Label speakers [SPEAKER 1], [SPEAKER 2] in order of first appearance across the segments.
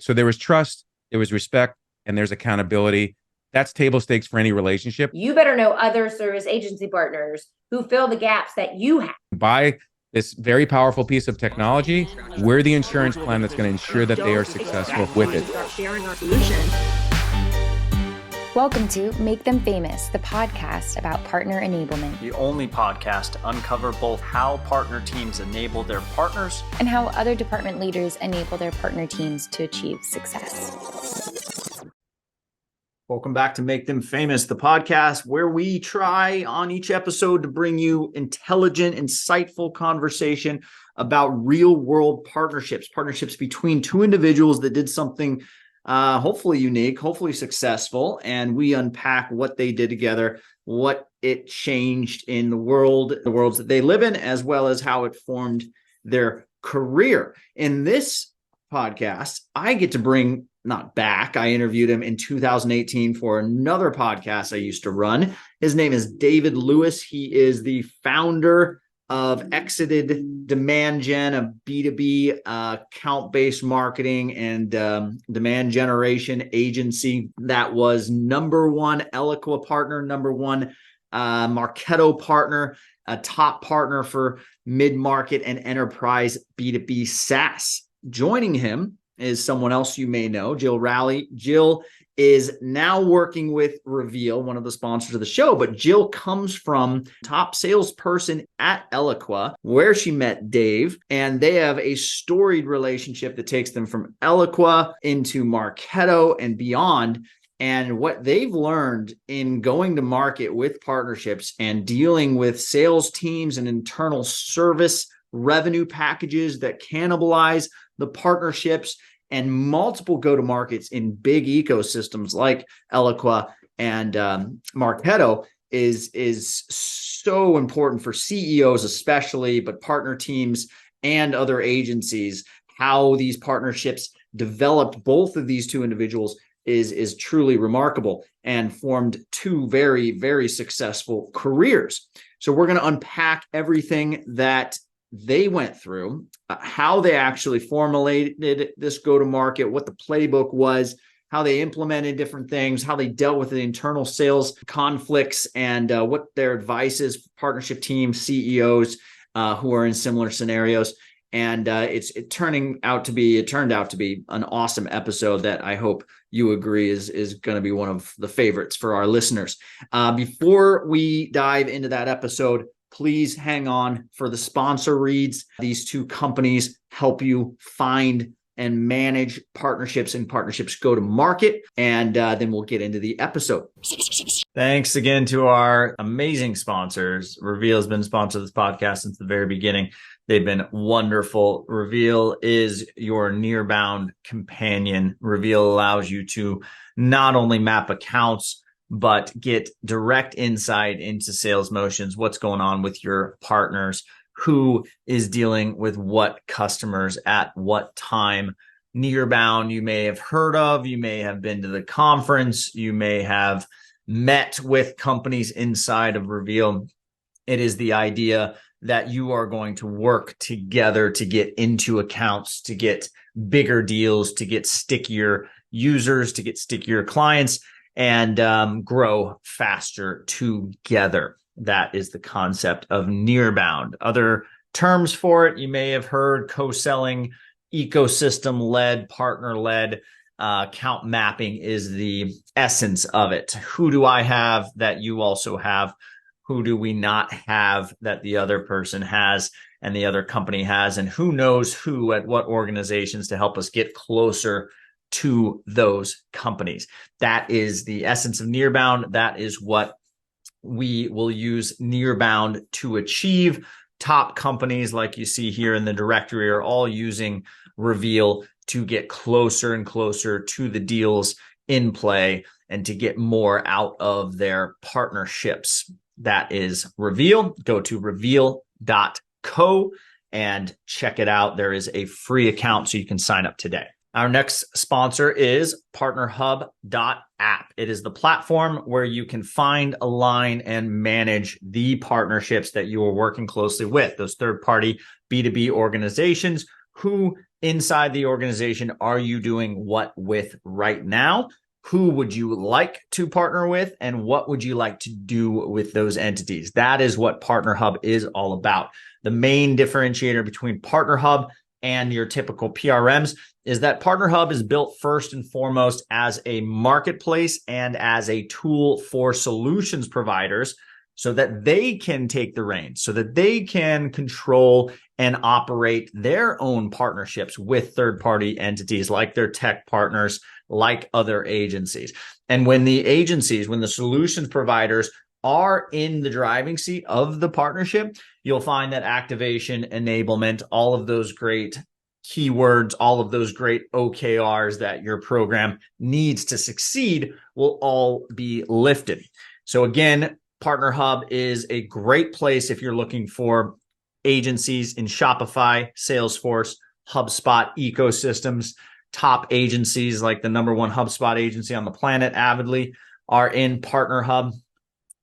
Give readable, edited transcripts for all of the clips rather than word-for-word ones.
[SPEAKER 1] So there was trust, there was respect, and there's accountability. That's table stakes for any relationship.
[SPEAKER 2] You better know other service agency partners who fill the gaps that you have.
[SPEAKER 1] Buy this very powerful piece of technology. We're the insurance plan that's going to ensure that they are successful with it.
[SPEAKER 3] Start sharing our solution.
[SPEAKER 4] Welcome to Make Them Famous, the podcast about partner enablement.
[SPEAKER 5] The only podcast to uncover both how partner teams enable their partners
[SPEAKER 4] and how other department leaders enable their partner teams to achieve success.
[SPEAKER 5] Welcome back to Make Them Famous, the podcast where we try on each episode to bring you intelligent, insightful conversation about real-world partnerships between two individuals that did something hopefully unique, hopefully successful, and we unpack what they did together, what it changed in the worlds that they live in, as well as how it formed their career. In this podcast, I get to bring I interviewed him in 2018 for another podcast I used to run. His name is David Lewis. He is the founder of Exited DemandGen, a B2B account-based marketing and demand generation agency that was #1 Elequa partner, #1 Marketo partner, a top partner for mid-market and enterprise B2B SaaS. Joining him is someone else you may know, Jill Rowley. Jill is now working with Reveal, one of the sponsors of the show, but Jill comes from top salesperson at Eloqua, where she met Dave, and they have a storied relationship that takes them from Eloqua into Marketo and beyond. And what they've learned in going to market with partnerships and dealing with sales teams and internal service revenue packages that cannibalize the partnerships and multiple go-to-markets in big ecosystems like Elequa and Marketo is so important for CEOs especially, but partner teams and other agencies. How these partnerships developed both of these two individuals is truly remarkable and formed two very, very successful careers. So we're going to unpack everything that they went through, how they actually formulated this go-to-market, what the playbook was, how they implemented different things, how they dealt with the internal sales conflicts, and what their advice is for partnership teams, CEOs who are in similar scenarios. And it turned out to be an awesome episode that I hope you agree is going to be one of the favorites for our listeners. Before we dive into that episode, please hang on for the sponsor reads. These two companies help you find and manage partnerships and partnerships go to market. And then we'll get into the episode. Thanks again to our amazing sponsors. Reveal has been a sponsor of this podcast since the very beginning. They've been wonderful. Reveal is your near-bound companion. Reveal allows you to not only map accounts, but get direct insight into sales motions, what's going on with your partners, who is dealing with what customers at what time. Nearbound, you may have heard of, you may have been to the conference, you may have met with companies inside of Reveal. It is the idea that you are going to work together to get into accounts, to get bigger deals, to get stickier users, to get stickier clients, and grow faster together. That is the concept of nearbound. Other terms for it, you may have heard co-selling, ecosystem-led, partner-led. Account mapping is the essence of it. Who do I have that you also have? Who do we not have that the other person has and the other company has? And who knows who at what organizations to help us get closer to those companies. That is the essence of nearbound. That is what we will use nearbound to achieve. Top companies like you see here in the directory are all using Reveal to get closer and closer to the deals in play and to get more out of their partnerships. That is Reveal. Go to reveal.co and check it out. There is a free account so you can sign up today. Our next sponsor is partnerhub.app. It is the platform where you can find, align, and manage the partnerships that you are working closely with, those third-party B2B organizations who inside the organization are you doing what with right now? Who would you like to partner with, and what would you like to do with those entities? That is what Partner Hub is all about. The main differentiator between Partner Hub and your typical PRMs is that Partner Hub is built first and foremost as a marketplace and as a tool for solutions providers so that they can take the reins, so that they can control and operate their own partnerships with third-party entities like their tech partners, like other agencies. And when the solutions providers are in the driving seat of the partnership, you'll find that activation, enablement, all of those great keywords, all of those great OKRs that your program needs to succeed will all be lifted. So again, Partner Hub is a great place if you're looking for agencies in Shopify, Salesforce, HubSpot ecosystems. Top agencies like the #1 HubSpot agency on the planet, Avidly, are in Partner Hub.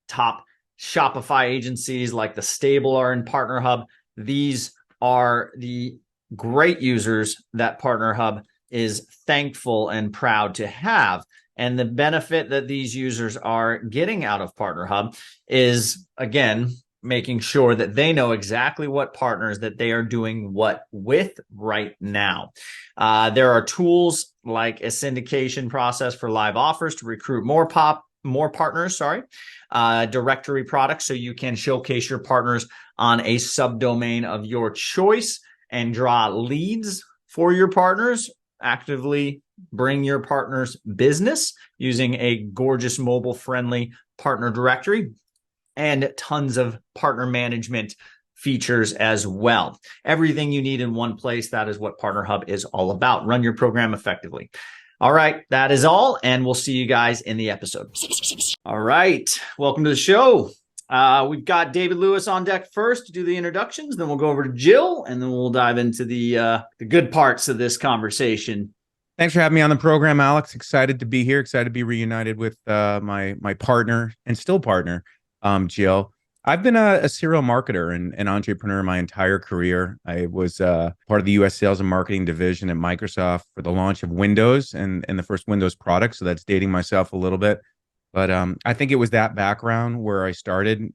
[SPEAKER 5] Top Shopify agencies like The Stable are in Partner Hub. These are the great users that Partner Hub is thankful and proud to have. And the benefit that these users are getting out of Partner Hub is, again, making sure that they know exactly what partners that they are doing what with right now. There are tools like a syndication process for live offers to recruit more partners, directory products so you can showcase your partners on a subdomain of your choice and draw leads for your partners, actively bring your partners business using a gorgeous mobile-friendly partner directory, and tons of partner management features as well. Everything you need in one place. That is what Partner Hub is all about. Run your program effectively. All right, that is all, and we'll see you guys in the episode. All right, welcome to the show. We've got David Lewis on deck first to do the introductions, then we'll go over to Jill, and then we'll dive into the good parts of this conversation.
[SPEAKER 1] Thanks for having me on the program, Alex. Excited to be here. Excited to be reunited with my partner and still partner, Jill. I've been a serial marketer and an entrepreneur my entire career. I was part of the U.S. sales and marketing division at Microsoft for the launch of Windows and the first Windows product. So that's dating myself a little bit. But I think it was that background where I started.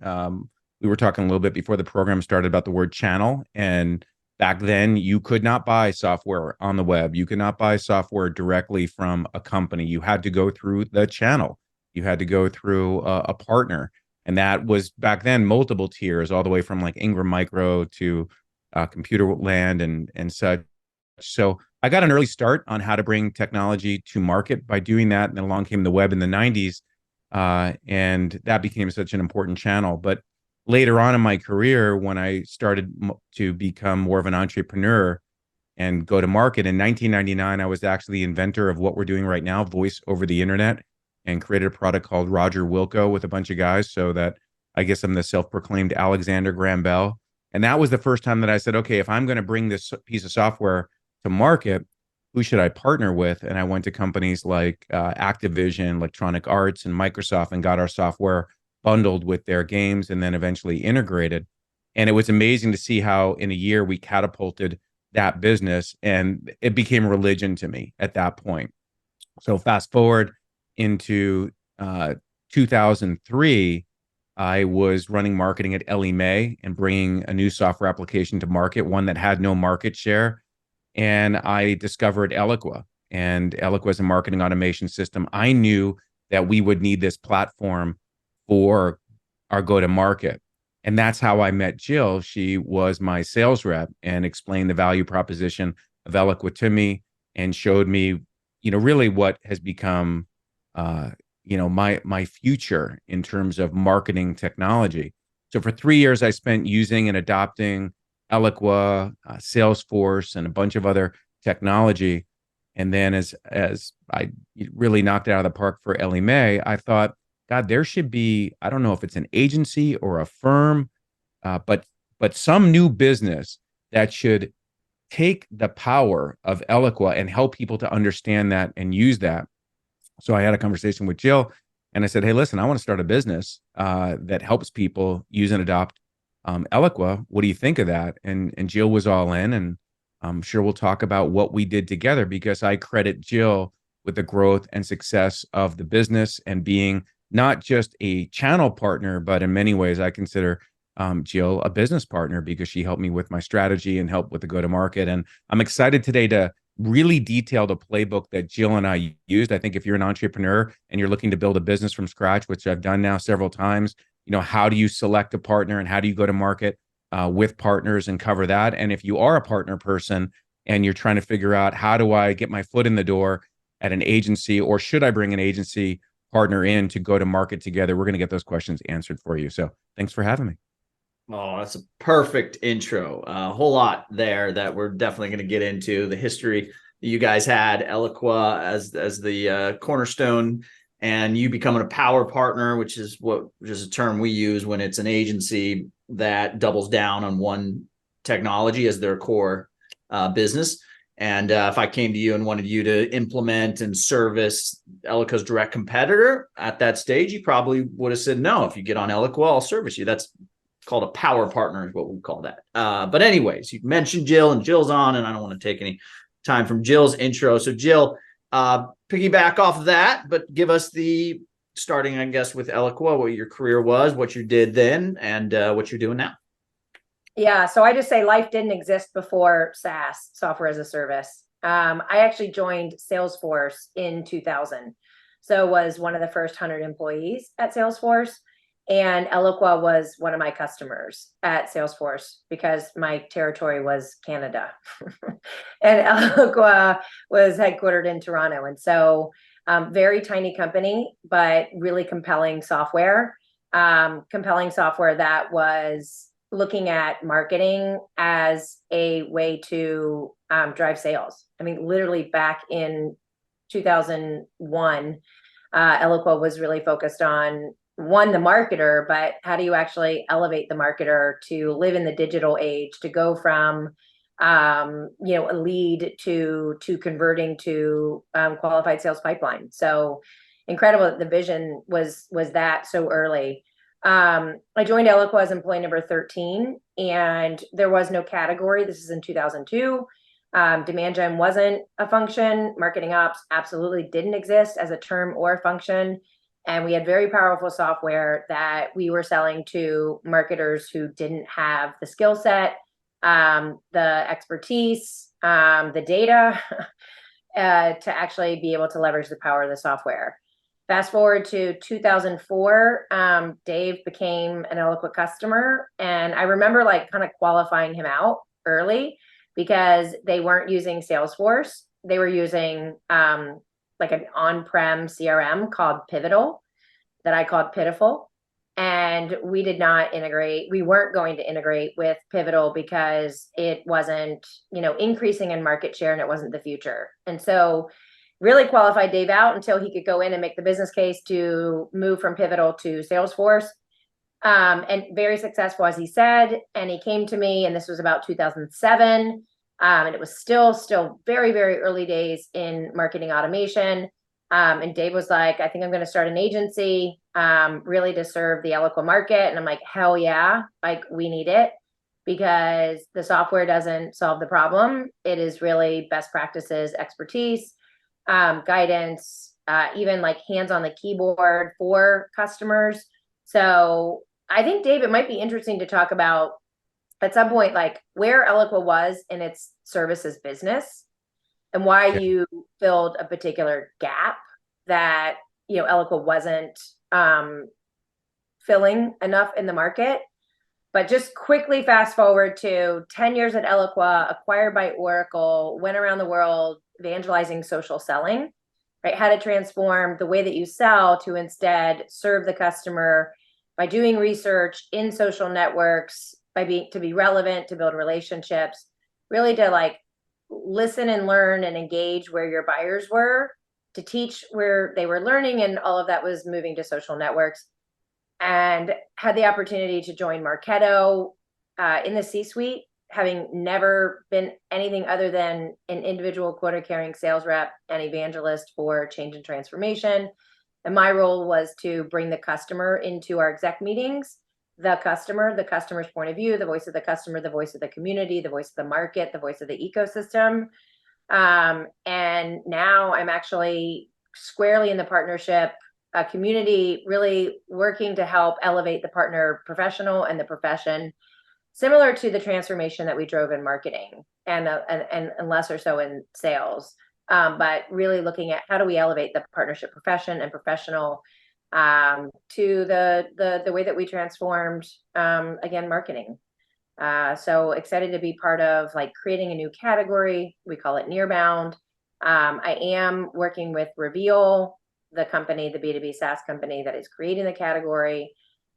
[SPEAKER 1] We were talking a little bit before the program started about the word channel. And back then, you could not buy software on the web. You could not buy software directly from a company. You had to go through the channel. You had to go through a partner. And that was back then multiple tiers, all the way from like Ingram Micro to Computerland and such. So I got an early start on how to bring technology to market by doing that. And then along came the web in the 90s. And that became such an important channel. But later on in my career, when I started to become more of an entrepreneur and go to market in 1999, I was actually the inventor of what we're doing right now, voice over the internet, and created a product called Roger Wilco with a bunch of guys, so that I guess I'm the self-proclaimed Alexander Graham Bell. And that was the first time that I said, okay, if I'm going to bring this piece of software to market, who should I partner with? And I went to companies like Activision, Electronic Arts, and Microsoft, and got our software bundled with their games and then eventually integrated. And it was amazing to see how in a year we catapulted that business, and it became religion to me at that point. So fast forward into 2003, I was running marketing at Ellie Mae and bringing a new software application to market, one that had no market share. And I discovered Elequa, and Elequa is a marketing automation system. I knew that we would need this platform for our go-to-market. And that's how I met Jill. She was my sales rep and explained the value proposition of Elequa to me and showed me, really what has become my future in terms of marketing technology. So for 3 years, I spent using and adopting Elequa, Salesforce, and a bunch of other technology. And then as I really knocked it out of the park for Ellie Mae, I thought, God, there should be, I don't know if it's an agency or a firm, but some new business that should take the power of Elequa and help people to understand that and use that. So I had a conversation with Jill, and I said, hey, listen, I want to start a business that helps people use and adopt Elequa. What do you think of that? And Jill was all in, and I'm sure we'll talk about what we did together because I credit Jill with the growth and success of the business and being not just a channel partner, but in many ways, I consider Jill a business partner because she helped me with my strategy and helped with the go to market. And I'm excited today to really detail the playbook that Jill and I used. I think if you're an entrepreneur and you're looking to build a business from scratch, which I've done now several times, how do you select a partner and how do you go to market with partners and cover that? And if you are a partner person and you're trying to figure out how do I get my foot in the door at an agency, or should I bring an agency partner in to go to market together, we're going to get those questions answered for you. So thanks for having me.
[SPEAKER 5] Oh, that's a perfect intro. A whole lot there that we're definitely going to get into. The history that you guys had, Elequa as the cornerstone, and you becoming a power partner, which is a term we use when it's an agency that doubles down on one technology as their core business. And if I came to you and wanted you to implement and service Elequa's direct competitor at that stage, you probably would have said, no, if you get on Elequa, I'll service you. That's called a power partner is what we call that. But anyways, you mentioned Jill and Jill's on, and I don't want to take any time from Jill's intro. So Jill, piggyback off of that, but give us the starting, I guess, with Elequa, what your career was, what you did then, and what you're doing now.
[SPEAKER 2] Yeah, so I just say life didn't exist before SaaS, software as a service. I actually joined Salesforce in 2000. So was one of the first 100 employees at Salesforce. And Eloqua was one of my customers at Salesforce because my territory was Canada. And Eloqua was headquartered in Toronto. And so very tiny company, but really compelling software. Compelling software that was looking at marketing as a way to drive sales. I mean, literally back in 2001, Eloqua was really focused on the marketer, but how do you actually elevate the marketer to live in the digital age, to go from a lead to converting to qualified sales pipeline. So incredible that the vision was that so early. I joined Eloqua as employee number 13, and there was no category. This is in 2002. DemandGen wasn't a function. Marketing ops absolutely didn't exist as a term or a function. And we had very powerful software that we were selling to marketers who didn't have the skill set, the expertise, the data to actually be able to leverage the power of the software. Fast forward to 2004, Dave became an Elequa customer. And I remember kind of qualifying him out early because they weren't using Salesforce. They were using an on-prem CRM called Pivotal that I called Pitiful. And we did not integrate. We weren't going to integrate with Pivotal because it wasn't, increasing in market share and it wasn't the future. And so really qualified Dave out until he could go in and make the business case to move from Pivotal to Salesforce. And very successful, as he said. And he came to me, and this was about 2007. And it was still very, very early days in marketing automation. And Dave was like, I think I'm going to start an agency really to serve the Elequa market. And I'm like, hell yeah, we need it because the software doesn't solve the problem. It is really best practices, expertise, guidance, even hands on the keyboard for customers. So I think, Dave, it might be interesting to talk about at some point, where Elequa was in its services business and why you filled a particular gap that, Elequa wasn't filling enough in the market. But just quickly fast forward to 10 years at Elequa, acquired by Oracle, went around the world evangelizing social selling, right? How to transform the way that you sell to instead serve the customer by doing research in social networks, to be relevant, to build relationships, really to listen and learn and engage where your buyers were, to teach where they were learning, and all of that was moving to social networks. And had the opportunity to join Marketo in the C-suite, having never been anything other than an individual quota-carrying sales rep and evangelist for change and transformation. And my role was to bring the customer into our exec meetings the customer, the customer's point of view, the voice of the customer, the voice of the community, the voice of the market, the voice of the ecosystem. And now I'm actually squarely in the partnership community, really working to help elevate the partner professional and the profession, similar to the transformation that we drove in marketing and less or so in sales. But really looking at how do we elevate the partnership profession and professional to the way that we transformed, again, marketing. So excited to be part of like creating a new category. We call it Nearbound. I am working with Reveal, the company, the B2B SaaS company that is creating the category,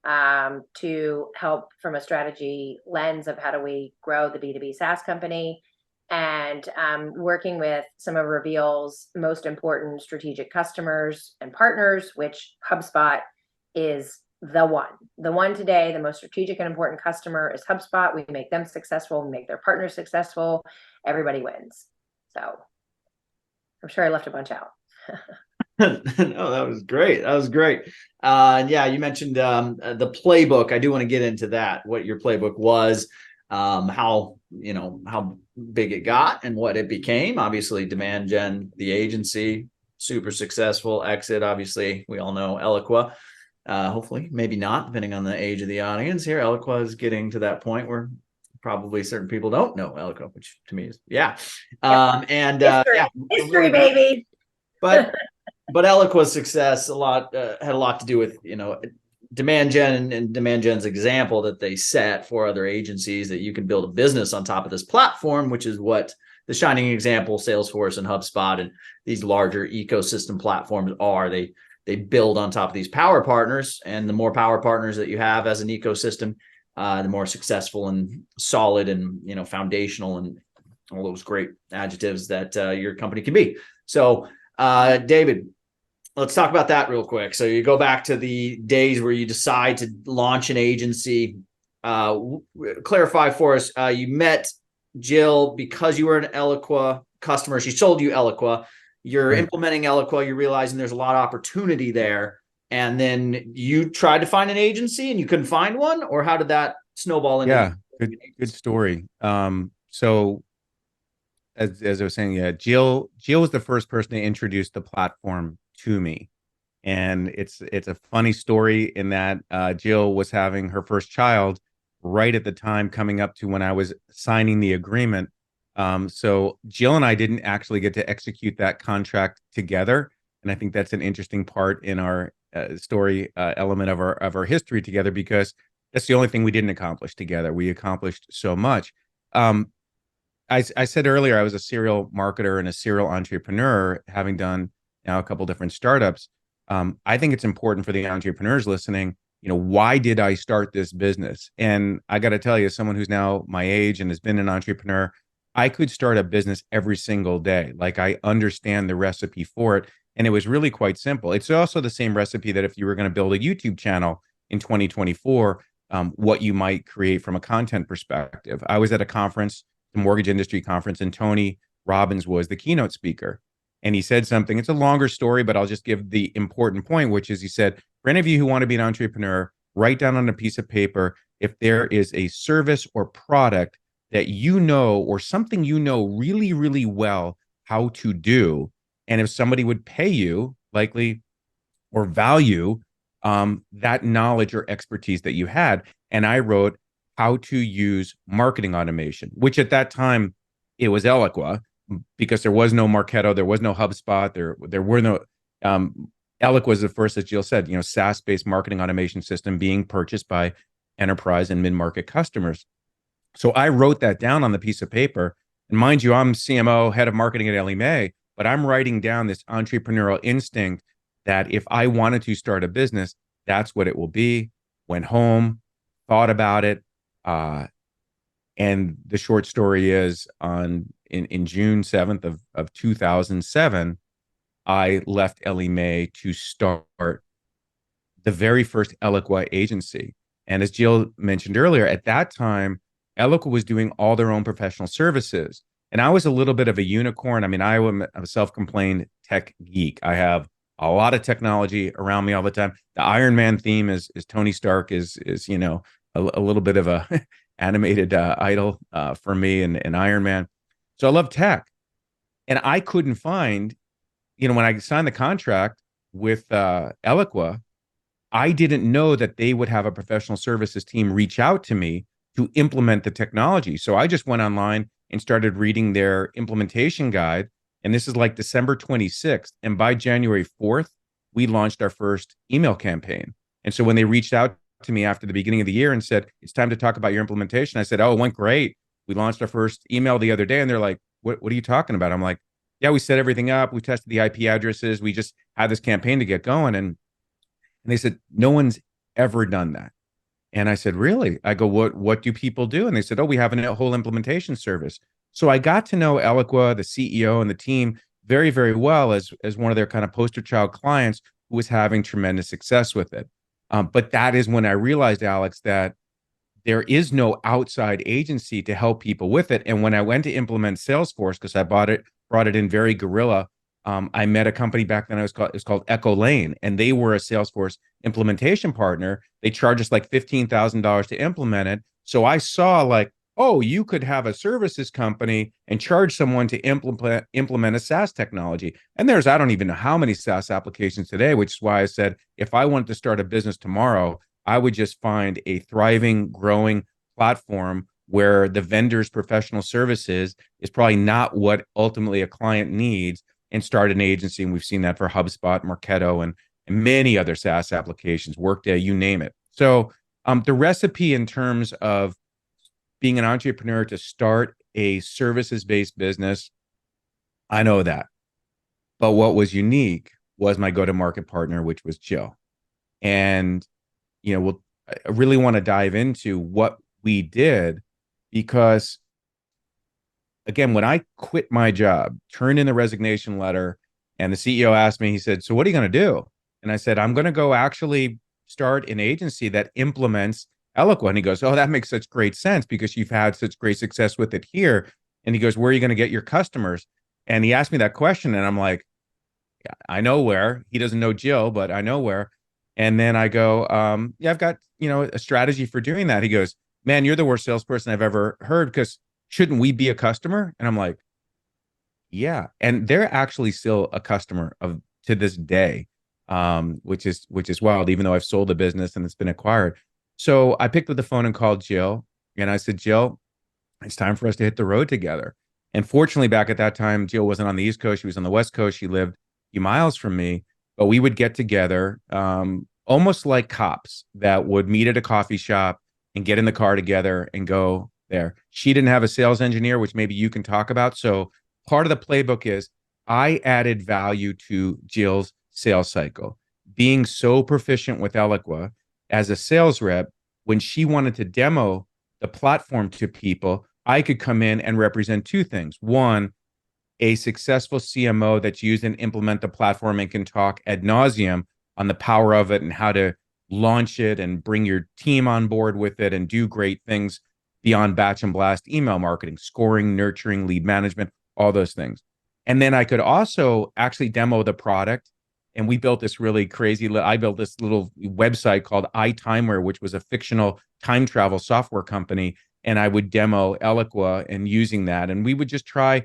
[SPEAKER 2] to help from a strategy lens of how do we grow the B2B SaaS company, and working with some of Reveal's most important strategic customers and partners, which HubSpot is the one today. The most strategic and important customer is HubSpot. We make them successful, we make their partners successful, everybody wins. So I'm sure I left a bunch out.
[SPEAKER 5] No, that was great. That was great. Yeah, you mentioned the playbook. I do want to get into that, what your playbook was, how big it got and what it became. Obviously, DemandGen, the agency, super successful. Exit, obviously, we all know Elequa. Hopefully, maybe not, depending on the age of the audience here. Elequa is getting to that point where probably certain people don't know Elequa, which to me is, yeah.
[SPEAKER 2] History, baby.
[SPEAKER 5] But Eloqua's success had a lot to do with, DemandGen and DemandGen's example that they set for other agencies, that you can build a business on top of this platform, which is what the shining example Salesforce and HubSpot and these larger ecosystem platforms are. They build on top of these power partners, and the more power partners that you have as an ecosystem, the more successful and solid and foundational and all those great adjectives that your company can be. So, David, let's talk about that real quick. So you go back to the days where you decide to launch an agency. Clarify for us, you met Jill because you were an Elequa customer. She sold you Elequa. You're implementing Elequa. You're realizing there's a lot of opportunity there. And then you tried to find an agency and you couldn't find one? Or how did that snowball into?
[SPEAKER 1] Yeah, good story. So as I was saying, yeah, Jill was the first person to introduce the platform to me. And it's a funny story in that Jill was having her first child right at the time coming up to when I was signing the agreement. So Jill and I didn't actually get to execute that contract together. And I think that's an interesting part in our story element of our history together, because that's the only thing we didn't accomplish together. We accomplished so much. I said earlier, I was a serial marketer and a serial entrepreneur, having done now a couple different startups. I think it's important for the entrepreneurs listening, why did I start this business? And I got to tell you, as someone who's now my age and has been an entrepreneur, I could start a business every single day. Like, I understand the recipe for it. And it was really quite simple. It's also the same recipe that if you were going to build a YouTube channel in 2024, what you might create from a content perspective. I was at a conference, the mortgage industry conference, and Tony Robbins was the keynote speaker. And he said something, it's a longer story, but I'll just give the important point, which is he said, for any of you who want to be an entrepreneur, write down on a piece of paper if there is a service or product that or something really, really well how to do. And if somebody would pay you, likely, or value that knowledge or expertise that you had. And I wrote how to use marketing automation, which at that time, it was Elequa, because there was no Marketo, there was no HubSpot, there were no, Elequa was the first, as Jill said, SaaS-based marketing automation system being purchased by enterprise and mid-market customers. So I wrote that down on the piece of paper. And mind you, I'm CMO, head of marketing at Ellie Mae, but I'm writing down this entrepreneurial instinct that if I wanted to start a business, that's what it will be. Went home, thought about it. And the short story is in June 7th of 2007, I left Ellie Mae to start the very first Elequa agency. And as Jill mentioned earlier, at that time, Elequa was doing all their own professional services. And I was a little bit of a unicorn. I mean, I'm a self-complained tech geek. I have a lot of technology around me all the time. The Iron Man theme is Tony Stark is a little bit of a animated idol for me and Iron Man. So I love tech, and I couldn't find, when I signed the contract with Elequa, I didn't know that they would have a professional services team reach out to me to implement the technology. So I just went online and started reading their implementation guide. And this is like December 26th. And by January 4th, we launched our first email campaign. And so when they reached out to me after the beginning of the year and said, it's time to talk about your implementation, I said, oh, it went great. We launched our first email the other day. And they're like, what are you talking about? I'm like, yeah, we set everything up. We tested the IP addresses. We just had this campaign to get going. And they said, no one's ever done that. And I said, really? I go, what do people do? And they said, oh, we have a whole implementation service. So I got to know Eloqua, the CEO and the team very, very well as one of their kind of poster child clients who was having tremendous success with it. But that is when I realized, Alex, that there is no outside agency to help people with it. And when I went to implement Salesforce, because I brought it in very guerrilla, I met a company back then. It was called Echo Lane, and they were a Salesforce implementation partner. They charged us like $15,000 to implement it. So I saw like, oh, you could have a services company and charge someone to implement a SaaS technology. And there's, I don't even know how many SaaS applications today, which is why I said, if I wanted to start a business tomorrow, I would just find a thriving, growing platform where the vendor's professional services is probably not what ultimately a client needs, and start an agency. And we've seen that for HubSpot, Marketo, and many other SaaS applications, Workday, you name it. So the recipe in terms of being an entrepreneur to start a services-based business, I know that. But what was unique was my go-to-market partner, which was Jill. And, I really want to dive into what we did, because again, when I quit my job, turned in the resignation letter, and the CEO asked me, he said, so what are you going to do? And I said, I'm going to go actually start an agency that implements Eloqua. And he goes, oh, that makes such great sense because you've had such great success with it here. And he goes, where are you going to get your customers? And he asked me that question. And I'm like, yeah, I know where. He doesn't know Jill, but I know where. And then I go, yeah, I've got, a strategy for doing that. He goes, man, you're the worst salesperson I've ever heard, because shouldn't we be a customer? And I'm like, yeah. And they're actually still a customer to this day, which is wild, even though I've sold the business and it's been acquired. So I picked up the phone and called Jill, and I said, Jill, it's time for us to hit the road together. And fortunately, back at that time, Jill wasn't on the East Coast. She was on the West Coast. She lived a few miles from me, but we would get together, almost like cops that would meet at a coffee shop and get in the car together and go there. She didn't have a sales engineer, which maybe you can talk about. So part of the playbook is I added value to Jill's sales cycle. Being so proficient with Elequa as a sales rep, when she wanted to demo the platform to people, I could come in and represent two things. One, a successful CMO that's used and implement the platform and can talk ad nauseum on the power of it and how to launch it and bring your team on board with it and do great things beyond batch and blast email marketing, scoring, nurturing, lead management, all those things. And then I could also actually demo the product. And we built this really crazy, I built this little website called iTimer, which was a fictional time travel software company. And I would demo Elequa and using that. And we would just try,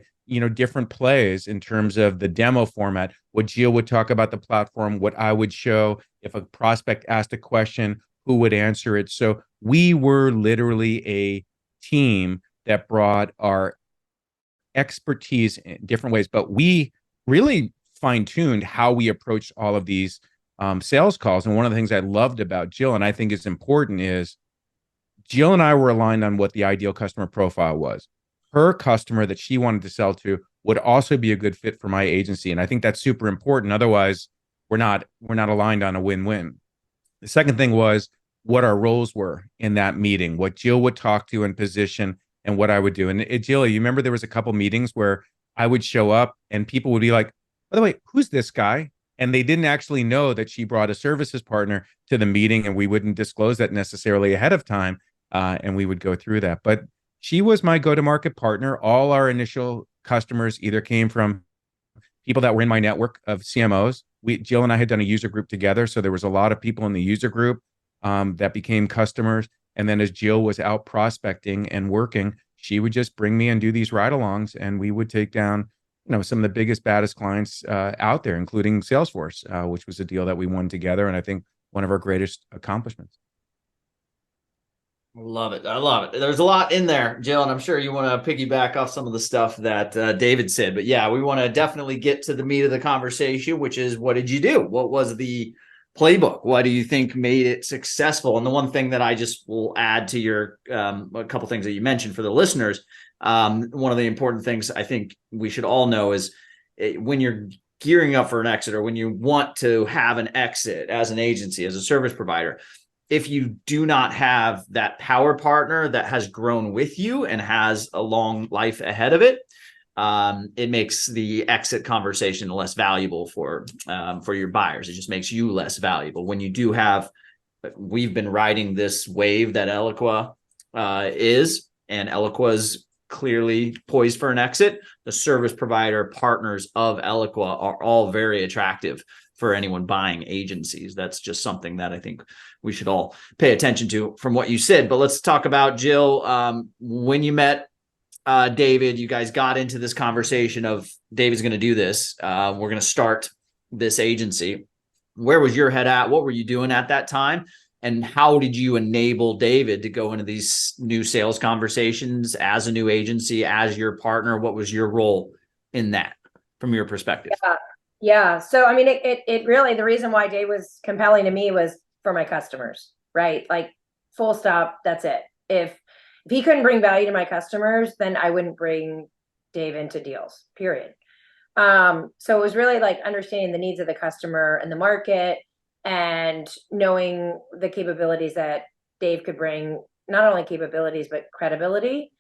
[SPEAKER 1] different plays in terms of the demo format. What Jill would talk about the platform, what I would show. If a prospect asked a question, who would answer it? So we were literally a team that brought our expertise in different ways, but we really fine-tuned how we approached all of these sales calls. And one of the things I loved about Jill, and I think is important, is Jill and I were aligned on what the ideal customer profile was. Her customer that she wanted to sell to would also be a good fit for my agency. And I think that's super important. Otherwise, we're not aligned on a win-win. The second thing was what our roles were in that meeting, what Jill would talk to and position, and what I would do. And Jill, you remember there was a couple meetings where I would show up and people would be like, by the way, who's this guy? And they didn't actually know that she brought a services partner to the meeting, and we wouldn't disclose that necessarily ahead of time. And we would go through that. But she was my go-to-market partner. All our initial customers either came from people that were in my network of CMOs, Jill and I had done a user group together. So there was a lot of people in the user group that became customers. And then as Jill was out prospecting and working, she would just bring me and do these ride-alongs, and we would take down, some of the biggest, baddest clients out there, including Salesforce, which was a deal that we won together. And I think one of our greatest accomplishments.
[SPEAKER 5] I love it. I love it. There's a lot in there, Jill, and I'm sure you want to piggyback off some of the stuff that David said. But yeah, we want to definitely get to the meat of the conversation, which is, what did you do? What was the playbook? What do you think made it successful? And the one thing that I just will add to your a couple things that you mentioned for the listeners, one of the important things I think we should all know is when you're gearing up for an exit, or when you want to have an exit as an agency, as a service provider, if you do not have that power partner that has grown with you and has a long life ahead of it, it makes the exit conversation less valuable for your buyers. It just makes you less valuable. When you do have, we've been riding this wave that Elequa is, and Elequa is clearly poised for an exit. The service provider partners of Elequa are all very attractive for anyone buying agencies. That's just something that I think we should all pay attention to from what you said. But let's talk about, Jill, when you met David, you guys got into this conversation of, David's going to do this. We're going to start this agency. Where was your head at? What were you doing at that time? And how did you enable David to go into these new sales conversations as a new agency, as your partner? What was your role in that from your perspective?
[SPEAKER 2] Yeah. So, I mean, it really, the reason why Dave was compelling to me was for my customers, right? Like, full stop. That's it. If he couldn't bring value to my customers, then I wouldn't bring Dave into deals, period. So it was really like understanding the needs of the customer and the market, and knowing the capabilities that Dave could bring, not only capabilities, but credibility.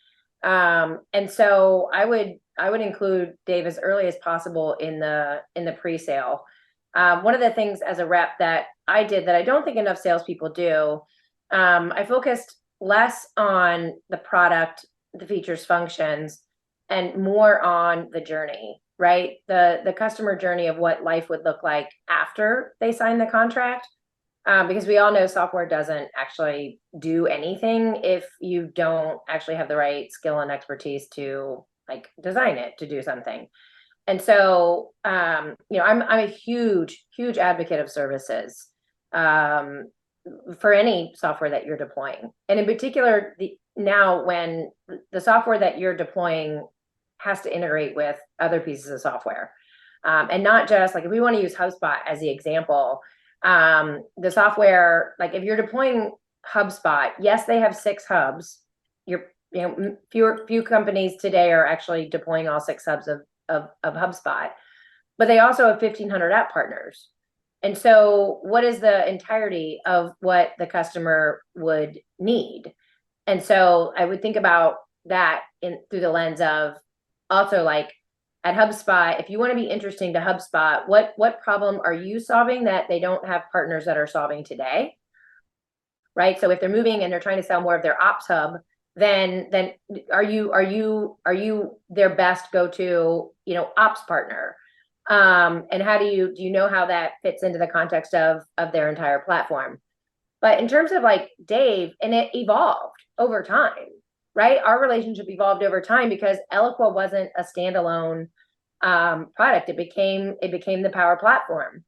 [SPEAKER 2] And so I would include Dave as early as possible in the pre-sale. One of the things as a rep that I did that I don't think enough salespeople do, I focused less on the product, the features, functions, and more on the journey, right? The customer journey of what life would look like after they sign the contract. Because we all know software doesn't actually do anything if you don't actually have the right skill and expertise to like design it to do something. And so, I'm a huge, huge advocate of services for any software that you're deploying. And in particular, now when the software that you're deploying has to integrate with other pieces of software, and not just like, if we want to use HubSpot as the example, the software, like if you're deploying HubSpot, yes, they have 6 hubs. Few companies today are actually deploying all 6 hubs of HubSpot, but they also have 1,500 app partners. And so what is the entirety of what the customer would need? And so I would think about that through the lens of also, like, at HubSpot, if you want to be interesting to HubSpot, what problem are you solving that they don't have partners that are solving today? Right. So if they're moving and they're trying to sell more of their ops hub, then are you their best go-to, ops partner? And how do you know how that fits into the context of their entire platform? But in terms of like Dave, and it evolved over time, right? Our relationship evolved over time because Eloqua wasn't a standalone product. It became the power platform.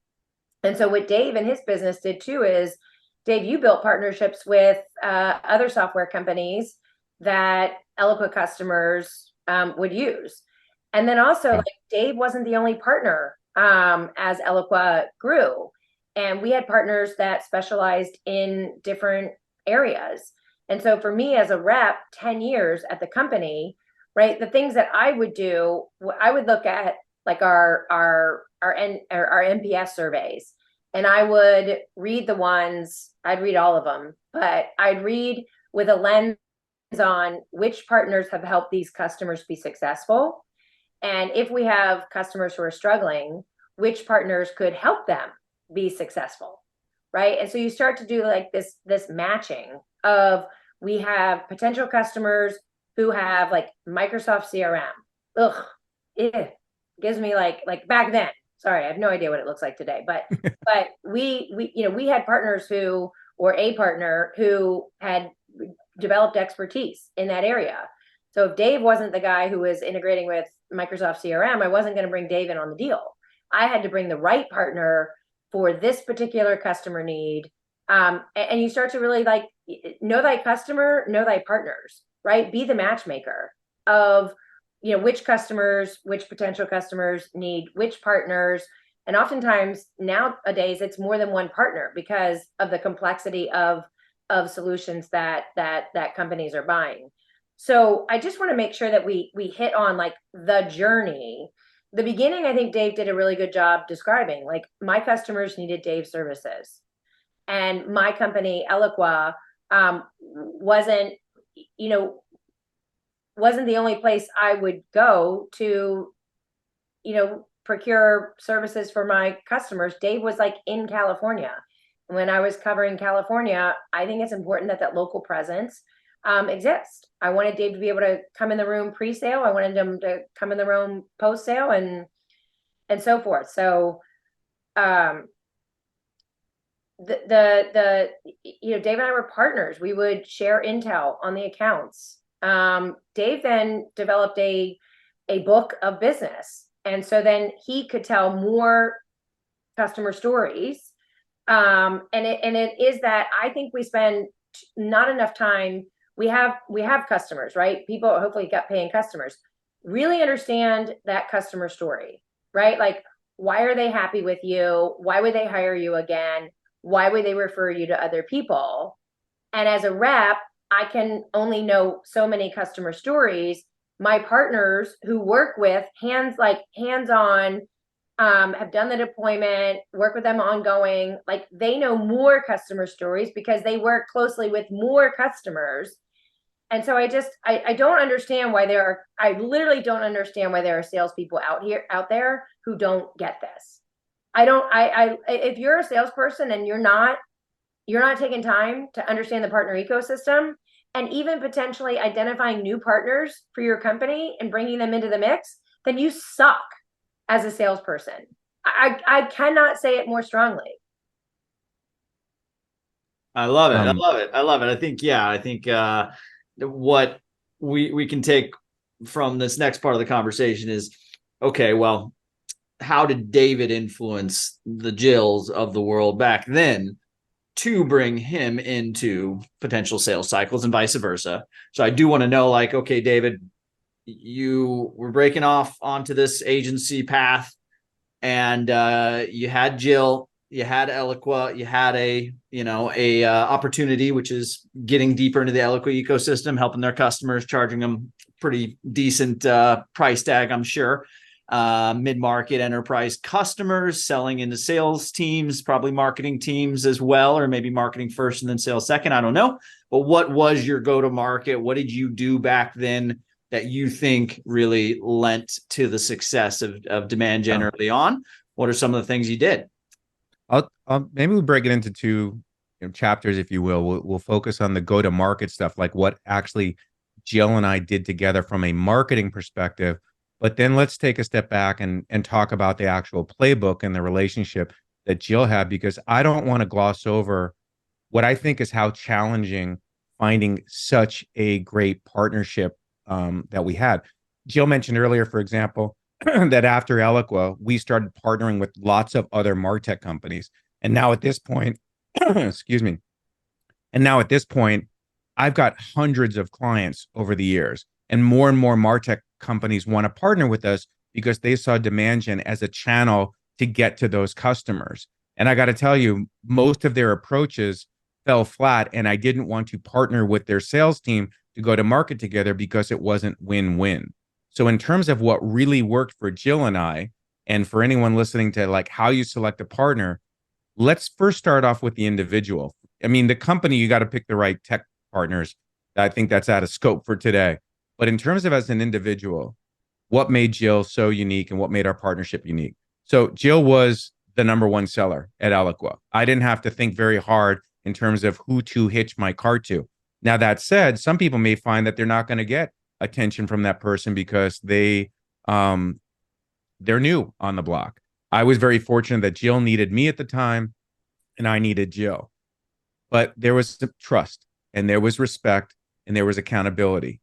[SPEAKER 2] And so what Dave and his business did too is, Dave, you built partnerships with other software companies that Eloqua customers would use. And then also, like, Dave wasn't the only partner as Eloqua grew. And we had partners that specialized in different areas. And so for me as a rep, 10 years at the company, right, the things that I would do, I would look at like our NPS surveys, and I would read the ones, I'd read all of them, but I'd read with a lens on which partners have helped these customers be successful. And if we have customers who are struggling, which partners could help them be successful, right? And so you start to do like this matching of, we have potential customers who have like Microsoft CRM. It gives me like back then, Sorry, I have no idea what it looks like today, but we had partners or a partner who had developed expertise in that area. So if Dave wasn't the guy who was integrating with Microsoft CRM, I wasn't going to bring Dave in on the deal. I had to bring the right partner for this particular customer need. And you start to really like know thy customer, know thy partners, right? Be the matchmaker of, which potential customers need which partners. And oftentimes nowadays it's more than one partner because of the complexity of solutions that companies are buying. So I just want to make sure that we hit on like the journey. The beginning, I think Dave did a really good job describing, like, my customers needed Dave's services. And my company, Eloqua, wasn't the only place I would go to, procure services for my customers. Dave was like in California. When I was covering California, I think it's important that local presence exist. I wanted Dave to be able to come in the room pre-sale. I wanted him to come in the room post-sale and so forth. So Dave and I were partners. We would share intel on the accounts. Dave then developed a book of business. And so then he could tell more customer stories. And it is that I think we spend not enough time. We have customers, right? People hopefully got paying customers. Really understand that customer story, right? Like, why are they happy with you? Why would they hire you again? Why would they refer you to other people? And as a rep, I can only know so many customer stories. My partners who work with hands-on, have done the deployment, work with them ongoing, like, they know more customer stories because they work closely with more customers. And so I don't understand why I literally don't understand why there are salespeople out there who don't get this. If you're a salesperson and you're not taking time to understand the partner ecosystem and even potentially identifying new partners for your company and bringing them into the mix, then you suck as a salesperson. I cannot say it more strongly.
[SPEAKER 5] I love it. I love it. I think what we can take from this next part of the conversation is, okay, well, how did David influence the Jills of the world back then to bring him into potential sales cycles and vice versa? So I do want to know, like, okay, David, you were breaking off onto this agency path, and you had Jill, you had Elequa, you had a opportunity, which is getting deeper into the Elequa ecosystem, helping their customers, charging them pretty decent price tag, I'm sure. Mid-market enterprise customers, selling into sales teams, probably marketing teams as well, or maybe marketing first and then sales second. I don't know. But what was your go-to-market? What did you do back then that you think really lent to the success of DemandGen early on? What are some of the things you did?
[SPEAKER 1] I'll maybe we'll break it into two chapters, if you will. We'll focus on the go-to-market stuff, like what actually Jill and I did together from a marketing perspective. But then let's take a step back and talk about the actual playbook and the relationship that Jill had, because I don't want to gloss over what I think is how challenging finding such a great partnership that we had. Jill mentioned earlier, for example, that after Elequa, we started partnering with lots of other MarTech companies. And now at this point, excuse me. And now at this point, I've got hundreds of clients over the years, and more MarTech companies want to partner with us because they saw DemandGen as a channel to get to those customers. And I got to tell you, most of their approaches fell flat, and I didn't want to partner with their sales team to go to market together because it wasn't win-win. So in terms of what really worked for Jill and I, and for anyone listening to like how you select a partner, let's first start off with the individual. I mean, the company, you got to pick the right tech partners. I think that's out of scope for today. But in terms of as an individual, what made Jill so unique and what made our partnership unique? So Jill was the number one seller at Elequa. I didn't have to think very hard in terms of who to hitch my cart to. Now, that said, some people may find that they're not going to get attention from that person because they're new on the block. I was very fortunate that Jill needed me at the time and I needed Jill. But there was trust and there was respect and there was accountability.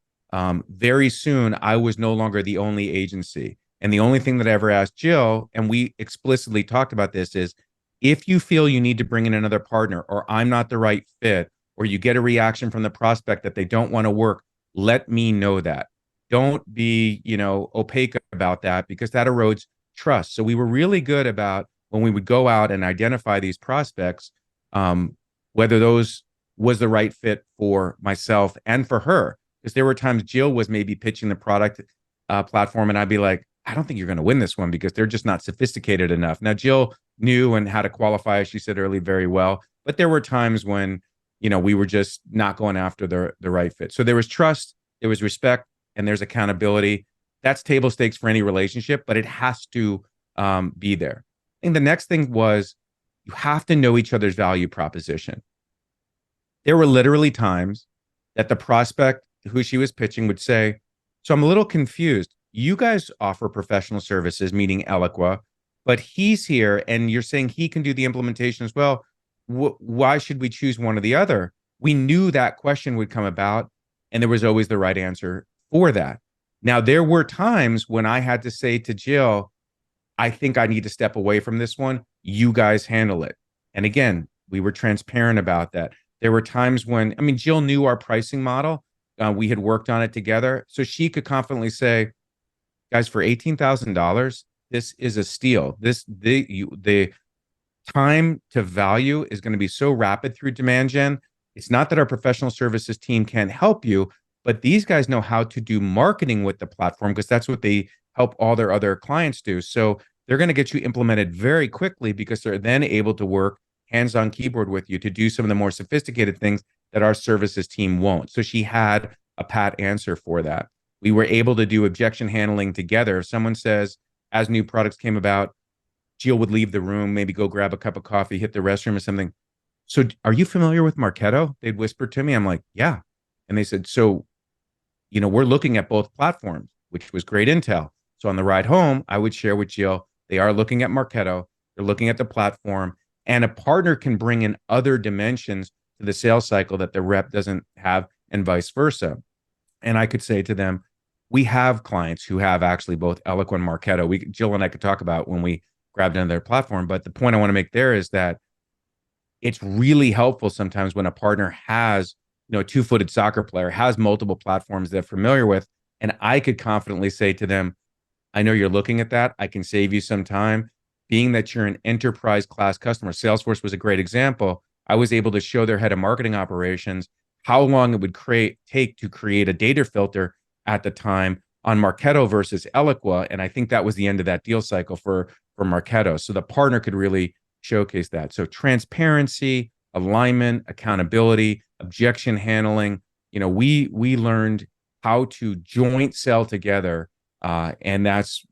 [SPEAKER 1] Very soon, I was no longer the only agency. And the only thing that I ever asked Jill, and we explicitly talked about this, is if you feel you need to bring in another partner or I'm not the right fit, or you get a reaction from the prospect that they don't want to work, let me know that. Don't be, opaque about that because that erodes trust. So we were really good about when we would go out and identify these prospects, whether those was the right fit for myself and for her. Because there were times Jill was maybe pitching the product platform, and I'd be like, I don't think you're going to win this one because they're just not sophisticated enough. Now, Jill knew and how to qualify, as she said earlier, very well. But there were times when, we were just not going after the right fit. So there was trust, there was respect, and there's accountability. That's table stakes for any relationship, but it has to be there. I think the next thing was you have to know each other's value proposition. There were literally times that the prospect who she was pitching would say, so I'm a little confused. You guys offer professional services, meaning Elequa, but he's here and you're saying he can do the implementation as well. Why should we choose one or the other? We knew that question would come about, and there was always the right answer for that. Now, there were times when I had to say to Jill, I think I need to step away from this one. You guys handle it. And again, we were transparent about that. There were times when, Jill knew our pricing model. We had worked on it together. So she could confidently say, guys, for $18,000, this is a steal. The time to value is going to be so rapid through DemandGen. It's not that our professional services team can't help you, but these guys know how to do marketing with the platform because that's what they help all their other clients do. So they're going to get you implemented very quickly because they're then able to work hands-on keyboard with you to do some of the more sophisticated things that our services team won't. So she had a pat answer for that. We were able to do objection handling together. If someone says, as new products came about, Jill would leave the room, maybe go grab a cup of coffee, hit the restroom or something. So are you familiar with Marketo? They'd whisper to me. I'm like, yeah. And they said, so, we're looking at both platforms, which was great intel. So on the ride home, I would share with Jill, they are looking at Marketo. They're looking at the platform, and a partner can bring in other dimensions to the sales cycle that the rep doesn't have, and vice versa. And I could say to them, we have clients who have actually both Eloqua and Marketo. Jill and I could talk about when we grabbed into their platform. But the point I want to make there is that it's really helpful sometimes when a partner has, a two-footed soccer player, has multiple platforms they're familiar with. And I could confidently say to them, I know you're looking at that. I can save you some time. Being that you're an enterprise class customer, Salesforce was a great example. I was able to show their head of marketing operations how long it would take to create a data filter at the time on Marketo versus Elequa. And I think that was the end of that deal cycle for Marketo. So the partner could really showcase that. So transparency, alignment, accountability, objection handling. We learned how to joint sell together. And that's,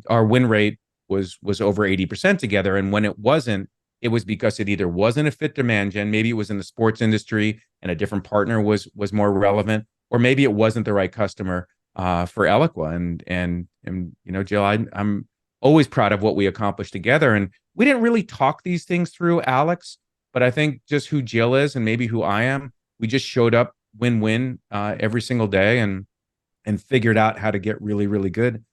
[SPEAKER 1] our win rate was over 80% together. And when it wasn't, it was because it either wasn't a fit demand gen, maybe it was in the sports industry and a different partner was more relevant, or maybe it wasn't the right customer for Elequa. And Jill, I'm always proud of what we accomplished together. And we didn't really talk these things through, Alex, but I think just who Jill is and maybe who I am, we just showed up win-win every single day and figured out how to get really, really good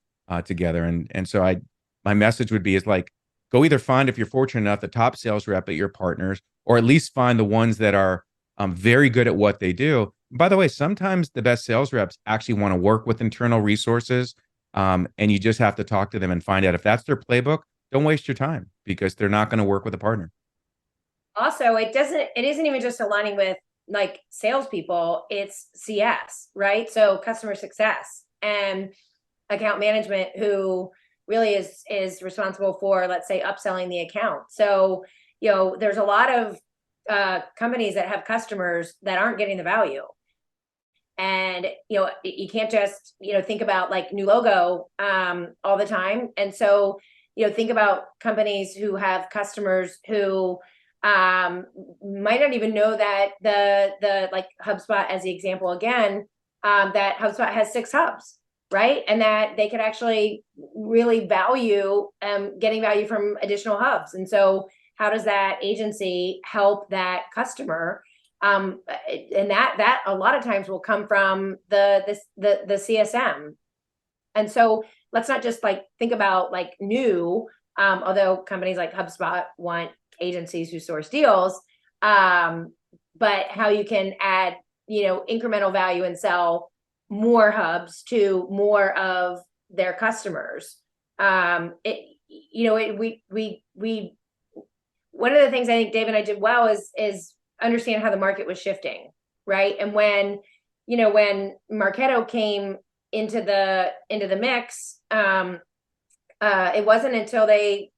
[SPEAKER 1] together. And so my message would be is like, go either find, if you're fortunate enough, the top sales rep at your partners, or at least find the ones that are very good at what they do. By the way, sometimes the best sales reps actually want to work with internal resources, and you just have to talk to them and find out if that's their playbook. Don't waste your time because they're not going to work with a partner.
[SPEAKER 2] Also, it isn't even just aligning with like salespeople, it's CS, right? So customer success and account management, who really is responsible for, let's say, upselling the account. So, there's a lot of companies that have customers that aren't getting the value. And, you can't just, think about like new logo all the time. And so, think about companies who have customers who might not even know that the like HubSpot as the example again, that HubSpot has 6 hubs. right? And that they could actually really value getting value from additional hubs. And so how does that agency help that customer? And that a lot of times will come from the CSM. And so let's not just like think about like new, although companies like HubSpot want agencies who source deals, but how you can add, incremental value and sell more hubs to more of their customers. We one of the things I think Dave and I did well is understand how the market was shifting, right? And when Marketo came into the mix, it wasn't until they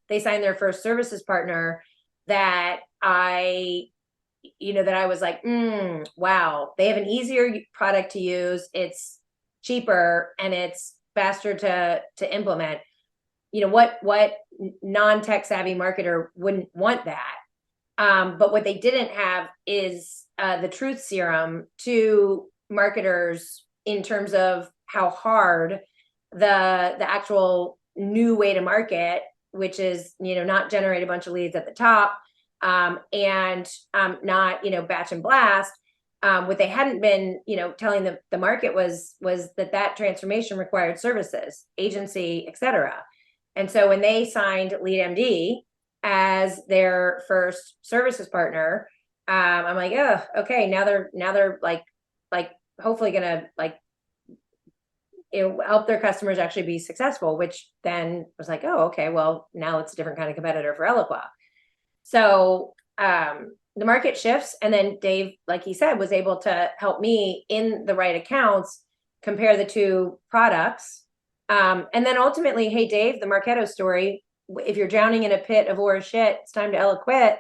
[SPEAKER 2] signed their first services partner that I was like, wow, they have an easier product to use. It's cheaper and it's faster to implement. What non-tech savvy marketer wouldn't want that? But what they didn't have is the truth serum to marketers in terms of how hard the actual new way to market, which is, not generate a bunch of leads at the top, and not, batch and blast. What they hadn't been, telling the market was that transformation required services, agency, et cetera. And so when they signed LeadMD as their first services partner, I'm like, oh, okay, now they're like hopefully gonna help their customers actually be successful, which then was like, oh, okay, well, now it's a different kind of competitor for Eloqua. So the market shifts, and then Dave, like he said, was able to help me in the right accounts compare the two products. And then ultimately, hey, Dave, the Marketo story, if you're drowning in a pit of ore shit, it's time to Elequit.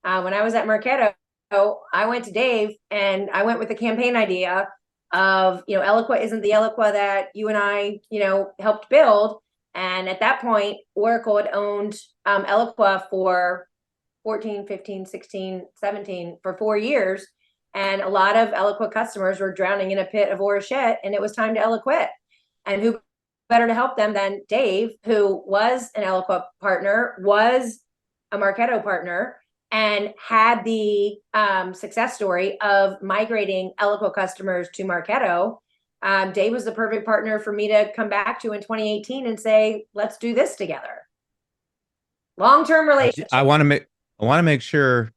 [SPEAKER 2] When I was at Marketo, I went to Dave and I went with the campaign idea of, Elequa isn't the Elequa that you and I, helped build. And at that point, Oracle had owned Elequa for 14, 15, 16, 17, for 4 years. And a lot of Elequa customers were drowning in a pit of ore shit, and it was time to Elequit. And who better to help them than Dave, who was an Elequa partner, was a Marketo partner, and had the success story of migrating Elequa customers to Marketo. Dave was the perfect partner for me to come back to in 2018 and say, let's do this together. Long-term relationship.
[SPEAKER 1] I want to make sure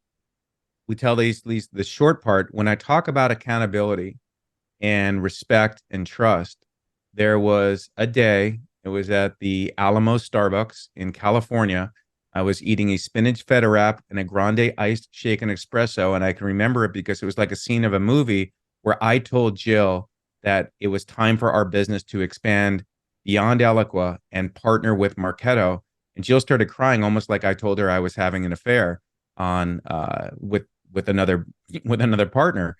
[SPEAKER 1] we tell the short part. When I talk about accountability and respect and trust, there was a day, it was at the Alamo Starbucks in California. I was eating a spinach feta wrap and a grande iced shaken espresso. And I can remember it because it was like a scene of a movie where I told Jill that it was time for our business to expand beyond Elequa and partner with Marketo. And Jill started crying, almost like I told her I was having an affair on with another partner.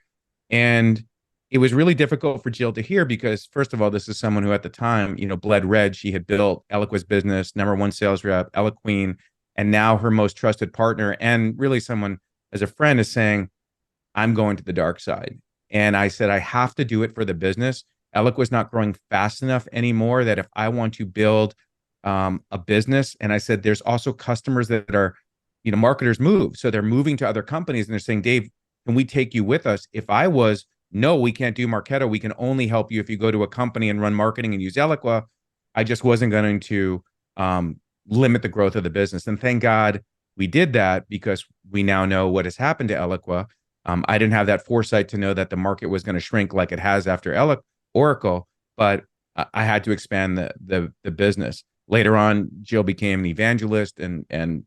[SPEAKER 1] And it was really difficult for Jill to hear because, first of all, this is someone who at the time, bled red. She had built Elequa's business, #1 sales rep, Elequeen, and now her most trusted partner, and really someone as a friend, is saying, I'm going to the dark side. And I said, I have to do it for the business. Elequa's not growing fast enough anymore that if I want to build a business, and I said, there's also customers that are, marketers move. So they're moving to other companies and they're saying, Dave, can we take you with us? If I was, no, we can't do Marketo. We can only help you if you go to a company and run marketing and use Elequa. I just wasn't going to limit the growth of the business. And thank God we did that, because we now know what has happened to Elequa. I didn't have that foresight to know that the market was going to shrink like it has after Oracle, but I had to expand the business. Later on, Jill became an evangelist and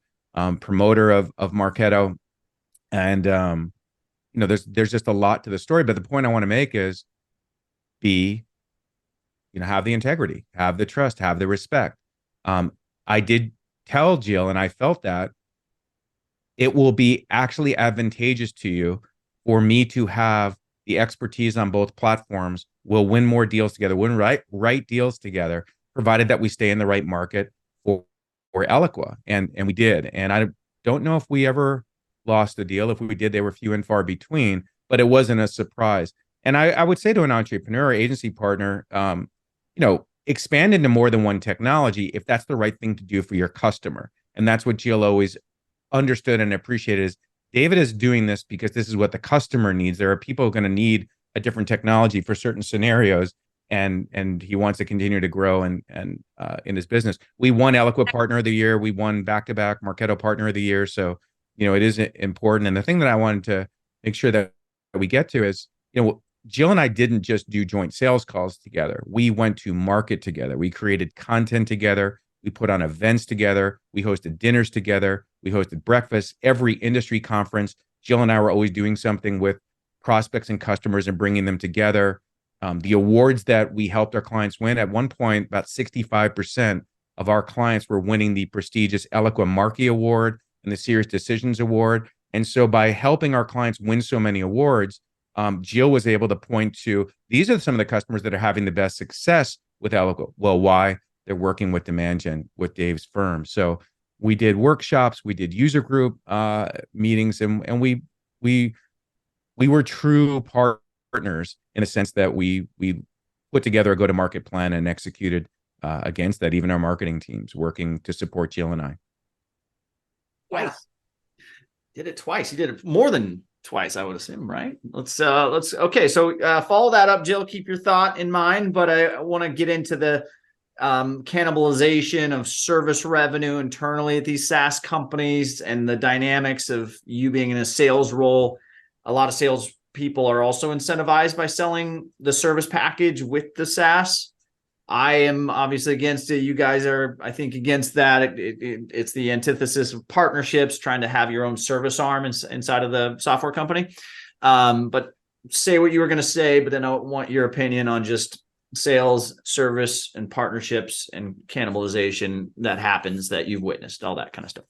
[SPEAKER 1] promoter of Marketo. And there's just a lot to the story. But the point I want to make is have the integrity, have the trust, have the respect. I did tell Jill, and I felt that it will be actually advantageous to you for me to have the expertise on both platforms. We'll win more deals together, win right deals together, provided that we stay in the right market for Elequa. And we did. And I don't know if we ever lost a deal. If we did, they were few and far between, but it wasn't a surprise. And I would say to an entrepreneur or agency partner, expand into more than one technology if that's the right thing to do for your customer. And that's what Jill always understood and appreciated is David is doing this because this is what the customer needs. There are people going to need a different technology for certain scenarios, and he wants to continue to grow and in his business. We won Eloqua Partner of the Year. We won back-to-back Marketo Partner of the Year. So, it is important. And the thing that I wanted to make sure that we get to is, Jill and I didn't just do joint sales calls together. We went to market together. We created content together. We put on events together. We hosted dinners together. We hosted breakfast, every industry conference. Jill and I were always doing something with prospects and customers and bringing them together. The awards that we helped our clients win, at one point, about 65% of our clients were winning the prestigious Eloqua Marquee Award and the Serious Decisions Award. And so by helping our clients win so many awards, Jill was able to point to, these are some of the customers that are having the best success with Eloqua. Well, why? They're working with DemandGen, with Dave's firm. So we did workshops, we did user group meetings, and we were true partners in a sense that we put together a go-to-market plan and executed against that. Even our marketing teams working to support Jill and I.
[SPEAKER 5] Twice. Did it twice. You did it more than twice, I would assume, right? Okay. So follow that up, Jill. Keep your thought in mind, but I want to get into the cannibalization of service revenue internally at these SaaS companies and the dynamics of you being in a sales role. A lot of sales people are also incentivized by selling the service package with the SaaS. I am obviously against it. You guys are, I think, against that. It's the antithesis of partnerships, trying to have your own service arm inside of the software company. But say what you were going to say, but then I want your opinion on just sales, service, and partnerships and cannibalization that happens that you've witnessed, all that kind of stuff.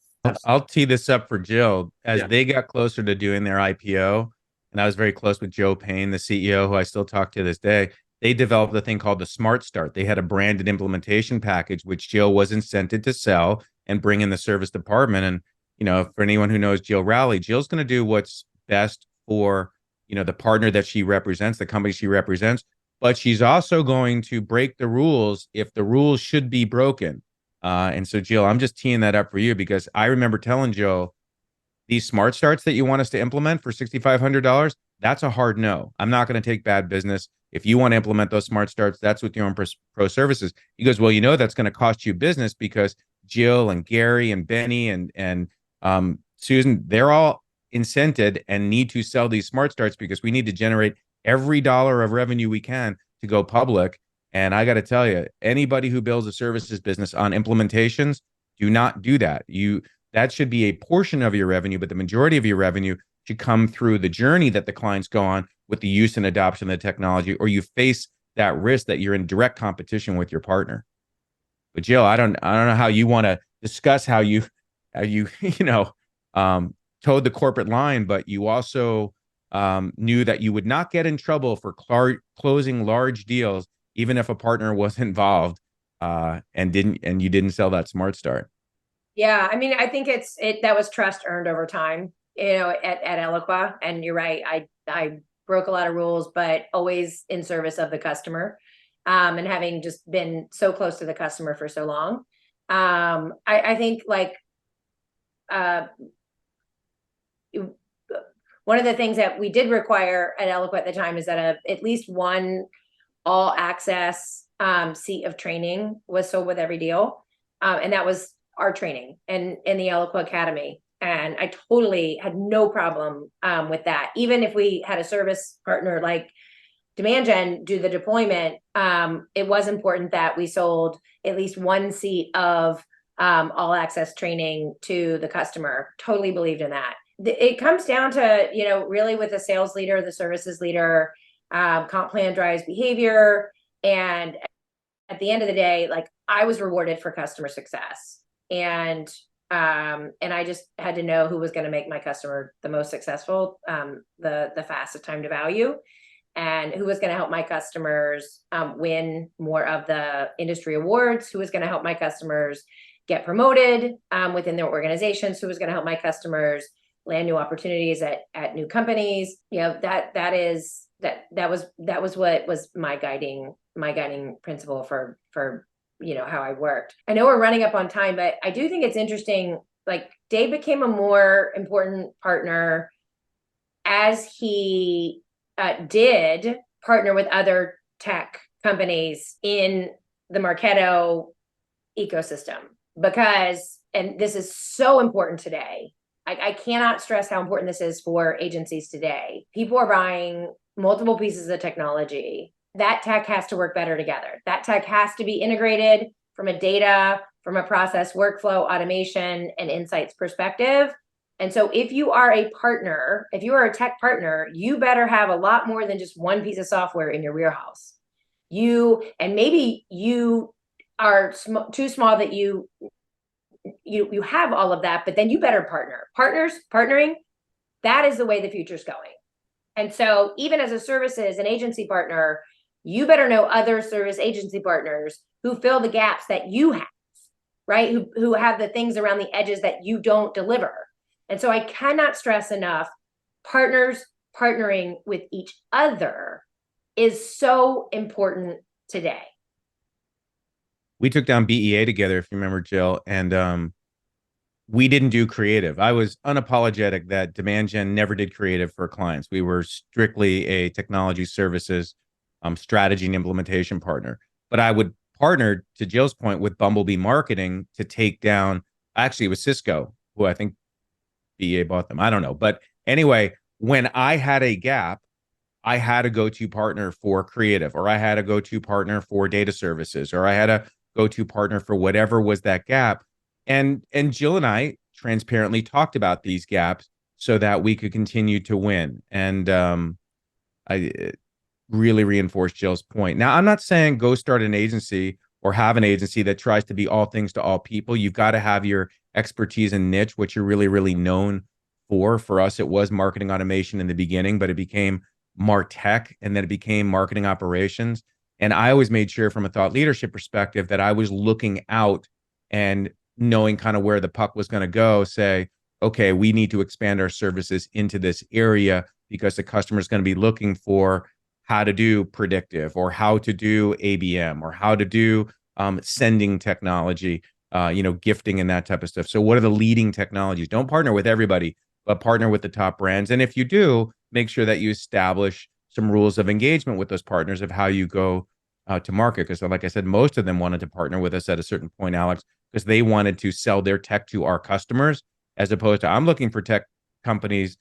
[SPEAKER 1] I'll tee this up for Jill. As they got closer to doing their IPO, and I was very close with Joe Payne, the CEO, who I still talk to this day, they developed a thing called the Smart Start. They had a branded implementation package, which Jill was incented to sell and bring in the service department. And, for anyone who knows Jill Rowley, Jill's going to do what's best for, the partner that she represents, the company she represents, but she's also going to break the rules if the rules should be broken. And so, Jill, I'm just teeing that up for you because I remember telling Jill, these Smart Starts that you want us to implement for $6,500, that's a hard no. I'm not going to take bad business. If you want to implement those Smart Starts, that's with your own pro services. He goes, well, that's going to cost you business because Jill and Gary and Benny and Susan, they're all incented and need to sell these Smart Starts because we need to generate every dollar of revenue we can to go public. And I got to tell you, anybody who builds a services business on implementations, do not do that. That should be a portion of your revenue, but the majority of your revenue should come through the journey that the clients go on with the use and adoption of the technology, or you face that risk that you're in direct competition with your partner. But Jill, I don't know how you want to discuss how you towed the corporate line, but you also knew that you would not get in trouble for closing large deals, even if a partner was involved and you didn't sell that Smart Start.
[SPEAKER 2] Yeah, I mean, I think that was trust earned over time, at Elequa. And you're right, I broke a lot of rules, but always in service of the customer. And having just been so close to the customer for so long, I think one of the things that we did require at Eloqua at the time is that at least one all access seat of training was sold with every deal. And that was our training and in the Eloqua Academy. And I totally had no problem with that. Even if we had a service partner like DemandGen do the deployment, it was important that we sold at least one seat of all access training to the customer. Totally believed in that. It comes down to, really with the sales leader, the services leader, comp plan drives behavior. And at the end of the day, I was rewarded for customer success. And I just had to know who was going to make my customer the most successful, the fastest time to value, and who was going to help my customers win more of the industry awards, who was going to help my customers get promoted within their organizations, who was going to help my customers land new opportunities at new companies. That was what was my guiding principle for how I worked. I know we're running up on time, but I do think it's interesting. Like, Dave became a more important partner as he did partner with other tech companies in the Marketo ecosystem, because, and this is so important today, I cannot stress how important this is for agencies today. People are buying multiple pieces of technology. That tech has to work better together. That tech has to be integrated from a data, from a process, workflow, automation, and insights perspective. And so if you are a partner, if you are a tech partner, you better have a lot more than just one piece of software in your warehouse. And maybe you are too small that you have all of that, but then you better partnering, that is the way the future's going. And so even as a services and agency partner, you better know other service agency partners who fill the gaps that you have, right? Who have the things around the edges that you don't deliver. And so I cannot stress enough, partnering with each other is so important today.
[SPEAKER 1] We took down BEA together, if you remember, Jill, and we didn't do creative. I was unapologetic that DemandGen never did creative for clients. We were strictly a technology services strategy and implementation partner. But I would partner, to Jill's point, with Bumblebee Marketing to take down, actually it was Cisco, who I think BEA bought them. I don't know. But anyway, when I had a gap, I had a go-to partner for creative, or I had a go-to partner for data services, or I had a go-to partner for whatever was that gap. And Jill and I transparently talked about these gaps so that we could continue to win. And I really reinforced Jill's point. Now, I'm not saying go start an agency or have an agency that tries to be all things to all people. You've got to have your expertise and niche, what you're really, really known for. For us, it was marketing automation in the beginning, but it became MarTech, and then it became marketing operations. And I always made sure from a thought leadership perspective that I was looking out and knowing kind of where the puck was going to go, say, okay, we need to expand our services into this area because the customer is going to be looking for how to do predictive, or how to do ABM, or how to do sending technology, gifting and that type of stuff. So what are the leading technologies? Don't partner with everybody, but partner with the top brands. And if you do, make sure that you establish some rules of engagement with those partners of how you go to market. Because like I said, most of them wanted to partner with us at a certain point, Alex, because they wanted to sell their tech to our customers, as opposed to I'm looking for tech companies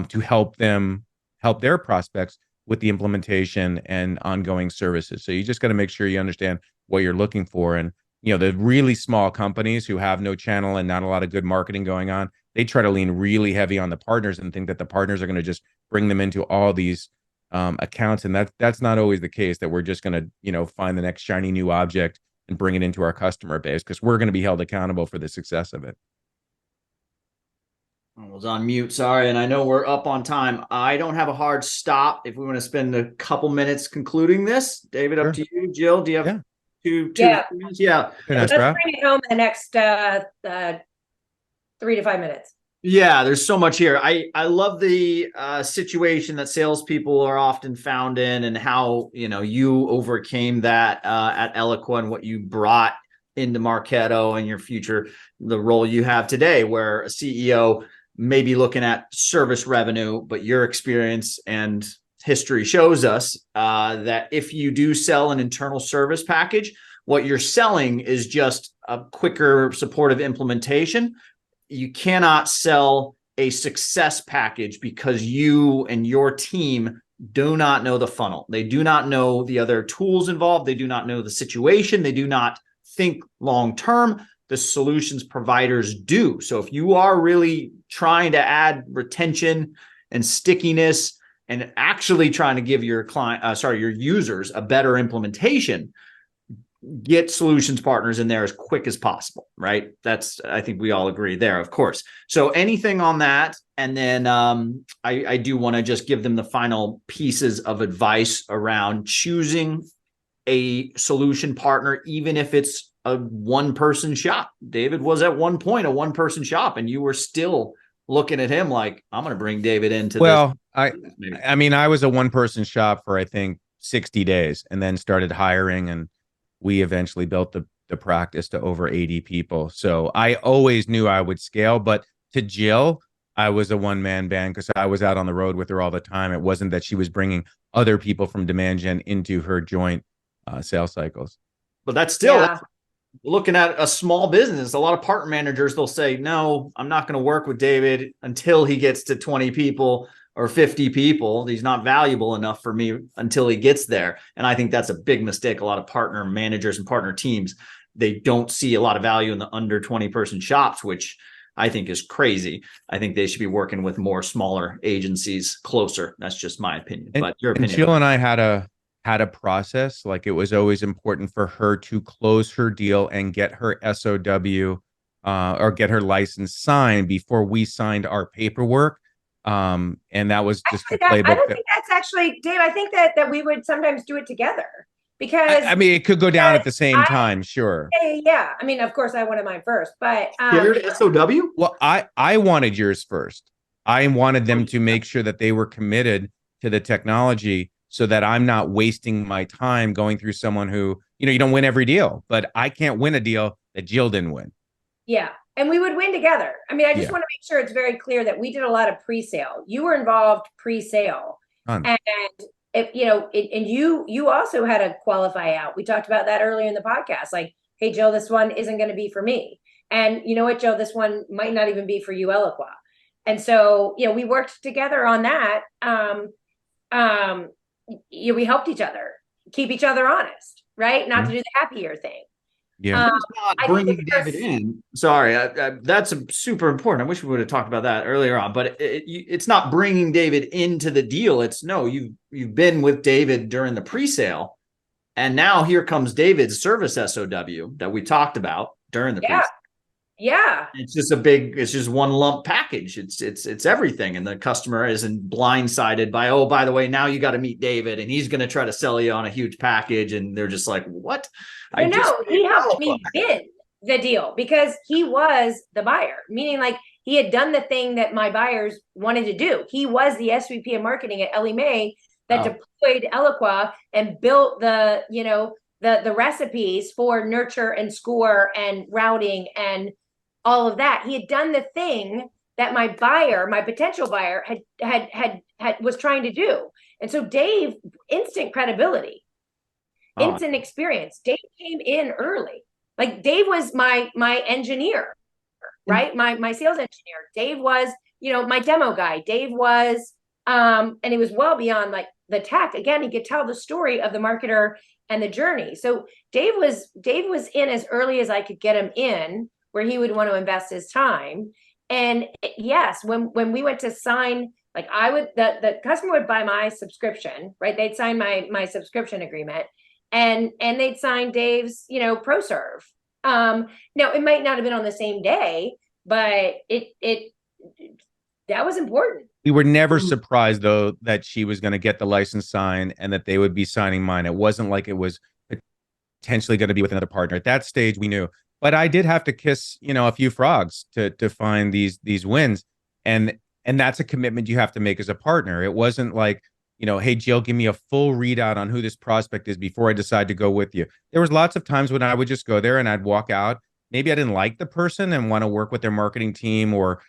[SPEAKER 1] to help their prospects with the implementation and ongoing services. So you just got to make sure you understand what you're looking for. And the really small companies who have no channel and not a lot of good marketing going on, they try to lean really heavy on the partners and think that the partners are going to just bring them into all these accounts. And that's not always the case, that we're just going to, find the next shiny new object and bring it into our customer base, because we're going to be held accountable for the success of it.
[SPEAKER 5] I was on mute, sorry. And I know we're up on time. I don't have a hard stop if we want to spend a couple minutes concluding this. David,
[SPEAKER 1] Sure.
[SPEAKER 5] up to you. Jill, do you have two
[SPEAKER 2] Yeah.
[SPEAKER 5] minutes? Yeah.
[SPEAKER 2] Let's bring it home in the next 3 to 5 minutes.
[SPEAKER 5] Yeah, there's so much here. I love the situation that salespeople are often found in, and how you overcame that at Elequa, and what you brought into Marketo and your future, the role you have today, where a CEO may be looking at service revenue, but your experience and history shows us that if you do sell an internal service package, what you're selling is just a quicker supportive implementation. You cannot sell a success package because you and your team do not know the funnel. They do not know the other tools involved. They do not know the situation. They do not think long-term. The solutions providers do. So if you are really trying to add retention and stickiness, and actually trying to give your your users a better implementation, get solutions partners in there as quick as possible, right? I think we all agree there, of course. So anything on that? And then I do want to just give them the final pieces of advice around choosing a solution partner, even if it's a one-person shop. David was at one point a one-person shop, and you were still looking at him like, I'm going to bring David into
[SPEAKER 1] Well,
[SPEAKER 5] this.
[SPEAKER 1] I mean, I was a one-person shop for I think 60 days, and then started hiring, and we eventually built the practice to over 80 people. So I always knew I would scale, but to Jill, I was a one-man band because I was out on the road with her all the time. It wasn't that she was bringing other people from DemandGen into her joint sales cycles.
[SPEAKER 5] But that's still looking at a small business. A lot of partner managers, they'll say, no, I'm not going to work with David until he gets to 20 people or 50 people. He's not valuable enough for me until he gets there. And I think that's a big mistake. A lot of partner managers and partner teams, they don't see a lot of value in the under 20 person shops, which I think is crazy. I think they should be working with more smaller agencies closer. That's just my opinion. But your opinion.
[SPEAKER 1] And Jill and I had a process. Like, it was always important for her to close her deal and get her SOW or get her license signed before we signed our paperwork. And that was just the playbook.
[SPEAKER 2] I don't think that's actually, Dave. I think that we would sometimes do it together, because
[SPEAKER 1] I mean, it could go down at the same time. Sure.
[SPEAKER 2] Yeah. I mean, of course I wanted mine first, but
[SPEAKER 5] SOW?
[SPEAKER 1] Well, I wanted yours first. I wanted them to make sure that they were committed to the technology, so that I'm not wasting my time going through someone who, you don't win every deal, but I can't win a deal that Jill didn't win.
[SPEAKER 2] Yeah. And we would win together. I mean, I just want to make sure it's very clear that we did a lot of pre-sale. You were involved pre-sale. And if, and you also had to qualify out. We talked about that earlier in the podcast. Like, hey, Jill, this one isn't going to be for me. And you know what, Jill, this one might not even be for you, Eloqua. And so, we worked together on that. We helped each other keep each other honest, right? Not to do the happier thing.
[SPEAKER 1] Yeah.
[SPEAKER 5] Not bringing David in. Sorry, that's super important. I wish we would have talked about that earlier on, but it's not bringing David into the deal. It's no, you've been with David during the pre-sale, and now here comes David's service SOW that we talked about during the pre-sale.
[SPEAKER 2] Yeah.
[SPEAKER 5] It's just one lump package. It's everything. And the customer isn't blindsided by, oh, by the way, now you got to meet David and he's going to try to sell you on a huge package. And they're just like, what?
[SPEAKER 2] He helped me win the deal because he was the buyer, meaning like he had done the thing that my buyers wanted to do. He was the SVP of marketing at Ellie Mae that deployed Eloqua and built the recipes for nurture and score and routing and all of that. He had done the thing that my potential buyer had was trying to do. And so Dave, instant credibility, instant experience. Dave came in early. Like Dave was my engineer, right? My sales engineer. Dave was, my demo guy. Dave was, and he was well beyond like the tech. Again, he could tell the story of the marketer and the journey. So Dave was in as early as I could get him in, where he would want to invest his time. And yes, when we went to sign, like the customer would buy my subscription, right? They'd sign my subscription agreement and they'd sign Dave's, ProServe. Now it might not have been on the same day, but that was important.
[SPEAKER 1] We were never surprised though that she was going to get the license signed and that they would be signing mine. It wasn't like it was potentially going to be with another partner. At that stage, we knew. But I did have to kiss, a few frogs to find these wins. And that's a commitment you have to make as a partner. It wasn't like, hey, Jill, give me a full readout on who this prospect is before I decide to go with you. There was lots of times when I would just go there and I'd walk out. Maybe I didn't like the person and want to work with their marketing team, or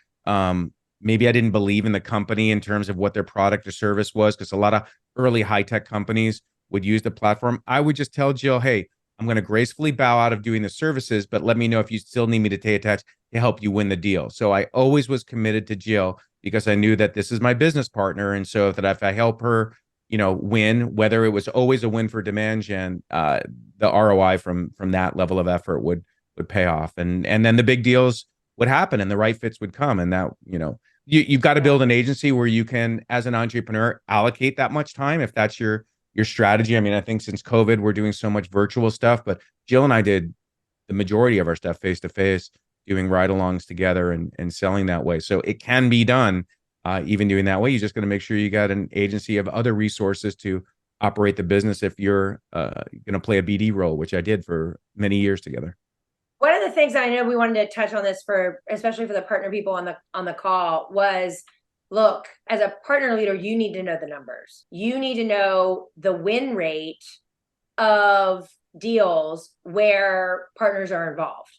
[SPEAKER 1] maybe I didn't believe in the company in terms of what their product or service was, because a lot of early high-tech companies would use the platform. I would just tell Jill, hey, I'm going to gracefully bow out of doing the services, but let me know if you still need me to stay attached to help you win the deal. So I always was committed to Jill because I knew that this is my business partner. And so that if I help her, win, whether it was always a win for DemandGen, the ROI from that level of effort would pay off. And then the big deals would happen and the right fits would come. And that, you've got to build an agency where you can, as an entrepreneur, allocate that much time if that's your strategy. I mean, I think since COVID, we're doing so much virtual stuff, but Jill and I did the majority of our stuff face-to-face, doing ride-alongs together and selling that way. So it can be done, even doing that way. You just got to make sure you got an agency of other resources to operate the business if you're going to play a BD role, which I did for many years together.
[SPEAKER 2] One of the things that I know we wanted to touch on this for, especially for the partner people on the call, was look, as a partner leader, you need to know the numbers. You need to know the win rate of deals where partners are involved.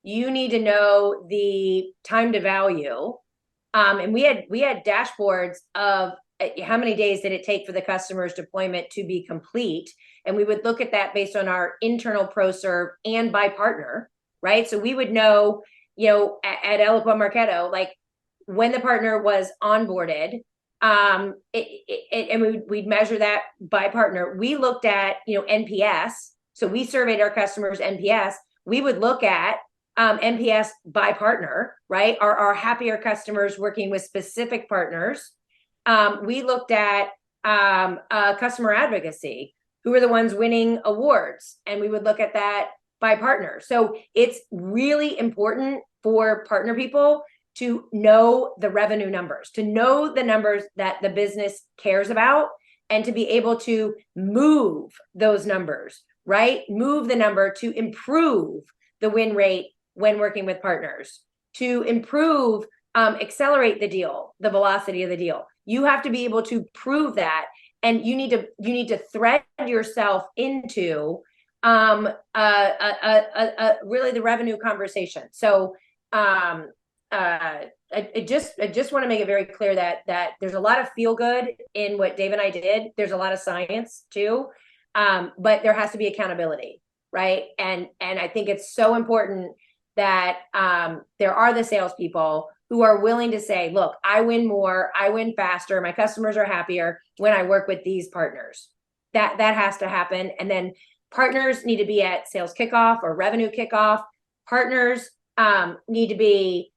[SPEAKER 2] You need to know the time to value. And we had dashboards of how many days did it take for the customer's deployment to be complete. And we would look at that based on our internal pro serve and by partner, right? So we would know, at Eloqua Marketo, like when the partner was onboarded, and we'd measure that by partner. We looked at, NPS. So we surveyed our customers' NPS. We would look at NPS by partner, right? Are happier customers working with specific partners? We looked at customer advocacy. Who are the ones winning awards? And we would look at that by partner. So it's really important for partner people to know the revenue numbers, to know the numbers that the business cares about, and to be able to move those numbers, right? Move the number to improve the win rate when working with partners, to improve, accelerate the deal, the velocity of the deal. You have to be able to prove that, and you need to thread yourself into really the revenue conversation. So I just want to make it very clear that there's a lot of feel good in what Dave and I did. There's a lot of science too, but there has to be accountability, right? And I think it's so important that there are the salespeople who are willing to say, look, I win more, I win faster, my customers are happier when I work with these partners. That has to happen. And then partners need to be at sales kickoff or revenue kickoff. Partners need to be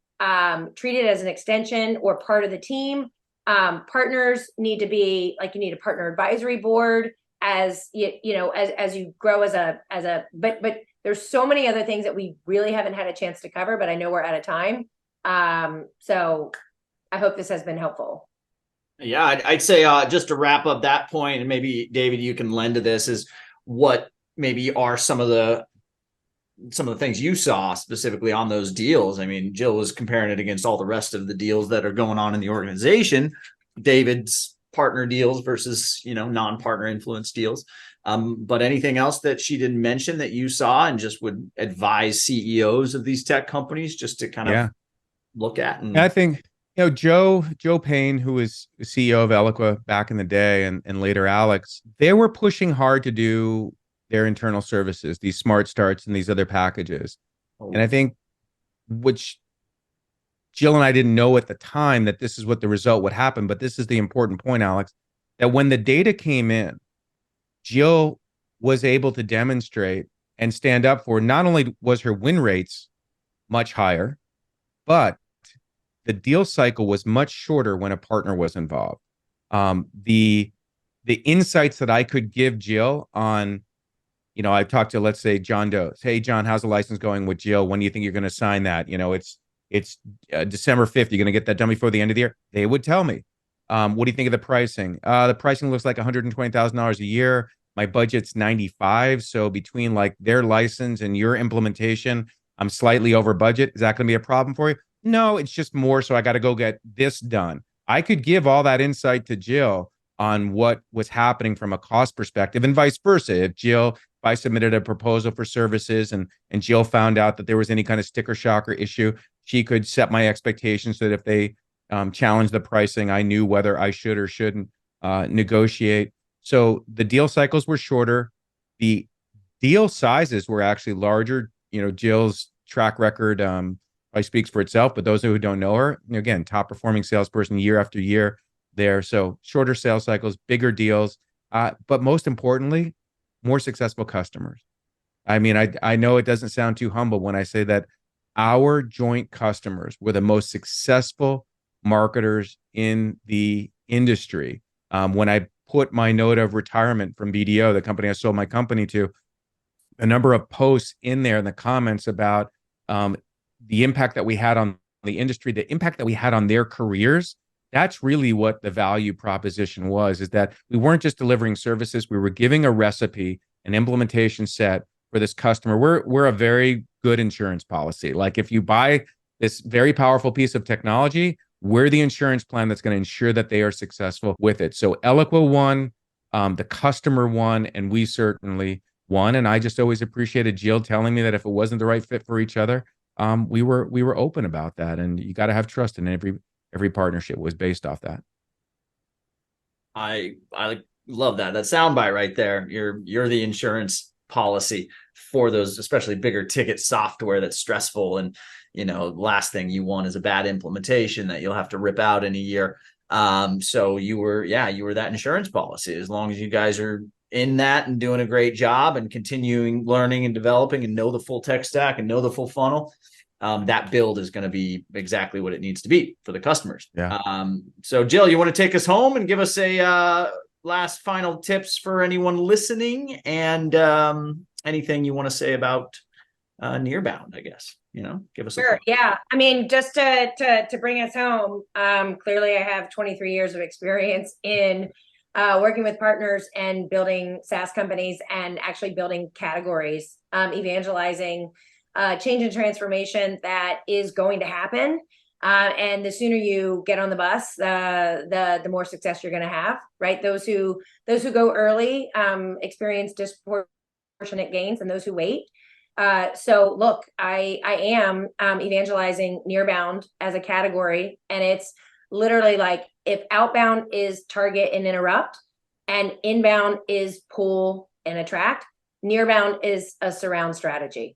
[SPEAKER 2] treated as an extension or part of the team. Partners need to be like, you need a partner advisory board as as you grow but there's so many other things that we really haven't had a chance to cover, but I know we're out of time. So I hope this has been helpful.
[SPEAKER 5] Yeah, I'd say just to wrap up that point, and maybe David, you can lend to this, is what maybe are some of the things you saw specifically on those deals. I mean, Jill was comparing it against all the rest of the deals that are going on in the organization. David's partner deals versus, non-partner influence deals. But anything else that she didn't mention that you saw and just would advise CEOs of these tech companies just to kind of look at? And
[SPEAKER 1] I think, Joe Payne, who was the CEO of Elequa back in the day, and later Alex, they were pushing hard to do their internal services, these smart starts and these other packages. And I think, which Jill and I didn't know at the time that this is what the result would happen, but this is the important point, Alex, that when the data came in, Jill was able to demonstrate and stand up for, not only was her win rates much higher, but the deal cycle was much shorter when a partner was involved. The insights that I could give Jill on, I talked to, let's say, John Doe. Hey, John, how's the license going with Jill? When do you think you're going to sign that? It's December 5th. You're going to get that done before the end of the year. They would tell me. What do you think of the pricing? The pricing looks like $120,000 a year. My budget's 95. So between like their license and your implementation, I'm slightly over budget. Is that going to be a problem for you? No, it's just more. So I got to go get this done. I could give all that insight to Jill on what was happening from a cost perspective, and vice versa. If I submitted a proposal for services and Jill found out that there was any kind of sticker shock or issue, she could set my expectations so that if they challenged the pricing, I knew whether I should or shouldn't negotiate. So the deal cycles were shorter. The deal sizes were actually larger. Jill's track record probably speaks for itself, but those who don't know her, again, top performing salesperson year after year there. So shorter sales cycles, bigger deals, but most importantly, more successful customers. I mean, I know it doesn't sound too humble when I say that our joint customers were the most successful marketers in the industry. When I put my note of retirement from BDO, the company I sold my company to, a number of posts in there in the comments about the impact that we had on the industry, the impact that we had on their careers. That's really what the value proposition was, is that we weren't just delivering services. We were giving a recipe, an implementation set for this customer. We're a very good insurance policy. Like if you buy this very powerful piece of technology, we're the insurance plan that's going to ensure that they are successful with it. So Eloqua won, the customer won, and we certainly won. And I just always appreciated Jill telling me that if it wasn't the right fit for each other, we were open about that. And you got to have trust in every partnership was based off that.
[SPEAKER 5] I love that. That soundbite right there. You're the insurance policy for those, especially bigger ticket software that's stressful. And, last thing you want is a bad implementation that you'll have to rip out in a year. So you were that insurance policy. As long as you guys are in that and doing a great job and continuing learning and developing and know the full tech stack and know the full funnel, that build is going to be exactly what it needs to be for the customers.
[SPEAKER 1] Yeah.
[SPEAKER 5] So Jill, you want to take us home and give us a last final tips for anyone listening, and anything you want to say about Nearbound, I guess, give us
[SPEAKER 2] Sure. Yeah. I mean, just to bring us home, clearly I have 23 years of experience in working with partners and building SaaS companies and actually building categories, evangelizing change and transformation that is going to happen. And the sooner you get on the bus, the more success you're going to have, right? Those who go early experience disproportionate gains, and those who wait. So look, I am evangelizing Nearbound as a category, and it's literally like if outbound is target and interrupt, and inbound is pull and attract, Nearbound is a surround strategy.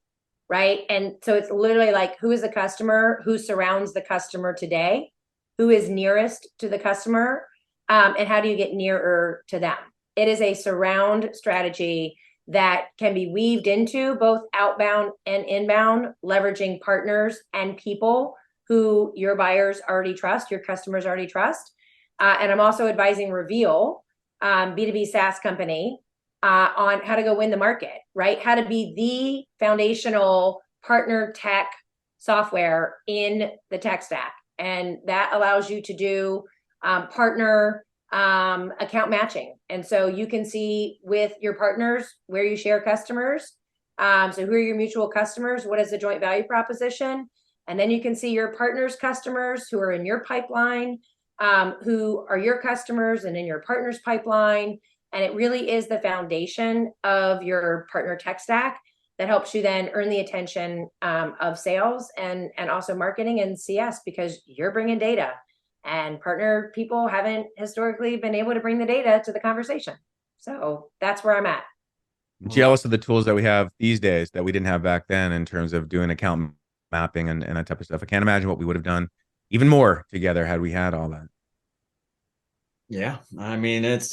[SPEAKER 2] Right. And so it's literally like, who is the customer, who surrounds the customer today, who is nearest to the customer, and how do you get nearer to them? It is a surround strategy that can be weaved into both outbound and inbound, leveraging partners and people who your buyers already trust, your customers already trust. And I'm also advising Reveal, B2B SaaS company, on how to go win the market, right? How to be the foundational partner tech software in the tech stack. And that allows you to do partner account matching. And so you can see with your partners where you share customers. So who are your mutual customers? What is the joint value proposition? And then you can see your partners' customers who are in your pipeline, who are your customers and in your partner's pipeline. And it really is the foundation of your partner tech stack that helps you then earn the attention of sales and also marketing and CS, because you're bringing data, and partner people haven't historically been able to bring the data to the conversation. So that's where I'm at.
[SPEAKER 1] Jealous of the tools that we have these days that we didn't have back then in terms of doing account mapping and that type of stuff. I can't imagine what we would have done even more together had we had all that.
[SPEAKER 5] Yeah, I mean, it's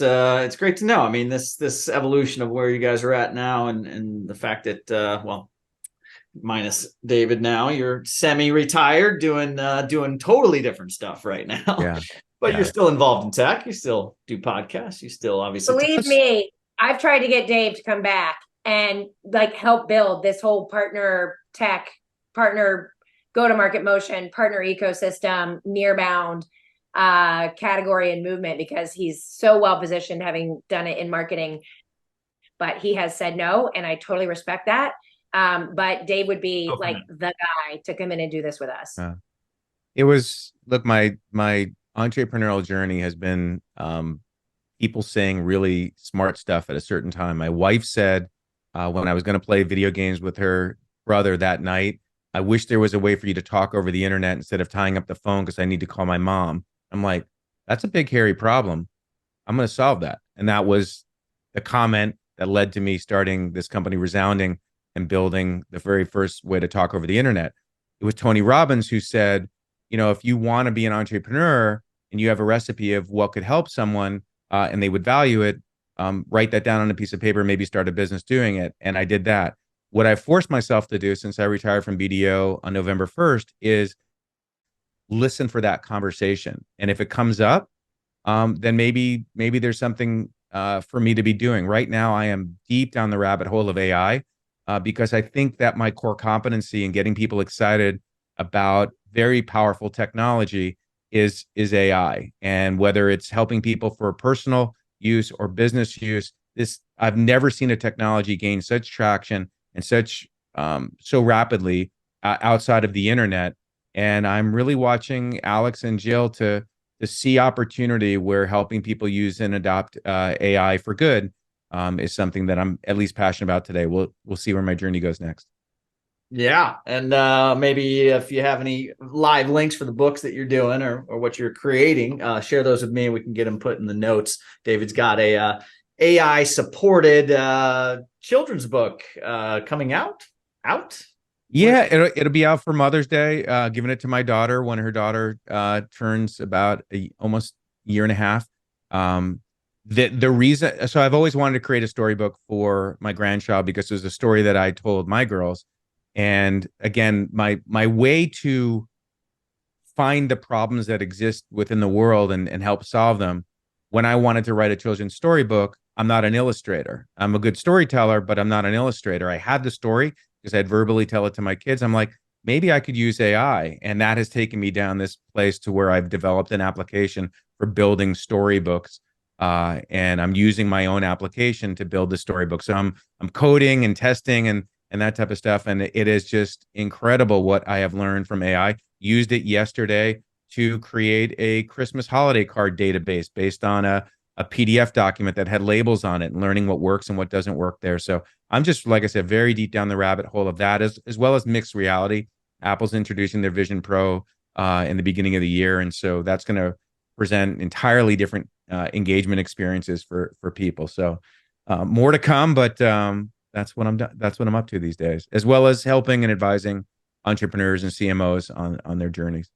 [SPEAKER 5] great to know. I mean, this evolution of where you guys are at now, and the fact that minus David now, you're semi-retired, doing totally different stuff right now.
[SPEAKER 1] Yeah.
[SPEAKER 5] But you're still involved in tech. You still do podcasts. You still obviously
[SPEAKER 2] believe me, I've tried to get Dave to come back and like help build this whole partner tech, partner go-to-market motion, partner ecosystem, Nearbound category and movement, because he's so well positioned, having done it in marketing. But he has said no, and I totally respect that. But Dave would be like the guy to come in and do this with us.
[SPEAKER 1] It was, look, my entrepreneurial journey has been people saying really smart stuff at a certain time. My wife said when I was going to play video games with her brother that night, I wish there was a way for you to talk over the internet instead of tying up the phone because I need to call my mom. I'm like, that's a big, hairy problem. I'm going to solve that. And that was the comment that led to me starting this company, Resounding, and building the very first way to talk over the internet. It was Tony Robbins who said, if you want to be an entrepreneur and you have a recipe of what could help someone and they would value it, write that down on a piece of paper, maybe start a business doing it. And I did that. What I forced myself to do since I retired from BDO on November 1st is listen for that conversation. And if it comes up, then maybe there's something for me to be doing. Right now, I am deep down the rabbit hole of AI because I think that my core competency in getting people excited about very powerful technology is AI. And whether it's helping people for personal use or business use, I've never seen a technology gain such traction and such so rapidly outside of the internet. And I'm really watching Alex and Jill to see opportunity where helping people use and adopt AI for good is something that I'm at least passionate about today. We'll see where my journey goes next.
[SPEAKER 5] Yeah. And maybe if you have any live links for the books that you're doing or what you're creating, share those with me and we can get them put in the notes. David's got a AI supported children's book coming out.
[SPEAKER 1] Yeah, it'll be out for Mother's Day. Giving it to my daughter when her daughter turns about almost a year and a half. The reason, so I've always wanted to create a storybook for my grandchild because it was a story that I told my girls. And again, my way to find the problems that exist within the world and help solve them. When I wanted to write a children's storybook, I'm not an illustrator. I'm a good storyteller, but I'm not an illustrator. I had the story because I'd verbally tell it to my kids. I'm like, maybe I could use AI. And that has taken me down this place to where I've developed an application for building storybooks. And I'm using my own application to build the storybook. So I'm coding and testing and that type of stuff. And it is just incredible what I have learned from AI. Used it yesterday to create a Christmas holiday card database based on a PDF document that had labels on it and learning what works and what doesn't work there. So I'm just, like I said, very deep down the rabbit hole of that, as well as mixed reality. Apple's introducing their Vision Pro in the beginning of the year. And so that's going to present entirely different engagement experiences for people. So more to come, but that's what I'm up to these days, as well as helping and advising entrepreneurs and CMOs on their journeys.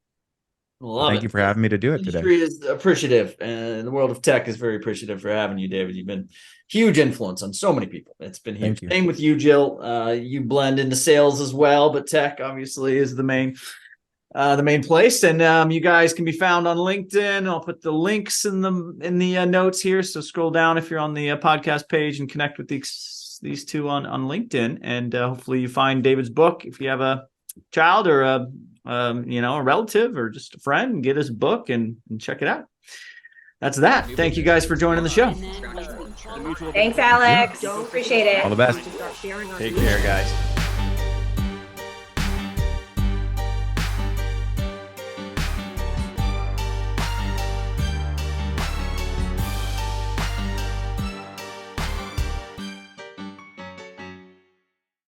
[SPEAKER 1] Thank you for having me to do it today.
[SPEAKER 5] Industry is appreciative, and the world of tech is very appreciative for having you, David. You've been huge influence on so many people. It's been huge. Same with you, Jill. You blend into sales as well, but tech obviously is the main place. And you guys can be found on LinkedIn. I'll put the links in the notes here. So scroll down if you're on the podcast page and connect with these two on LinkedIn. And hopefully you find David's book if you have a child or a relative or just a friend, get his book and check it out. That's that. Thank you guys for joining the show.
[SPEAKER 2] Thanks, Alex. Appreciate it.
[SPEAKER 1] All the best.
[SPEAKER 5] Take care, guys.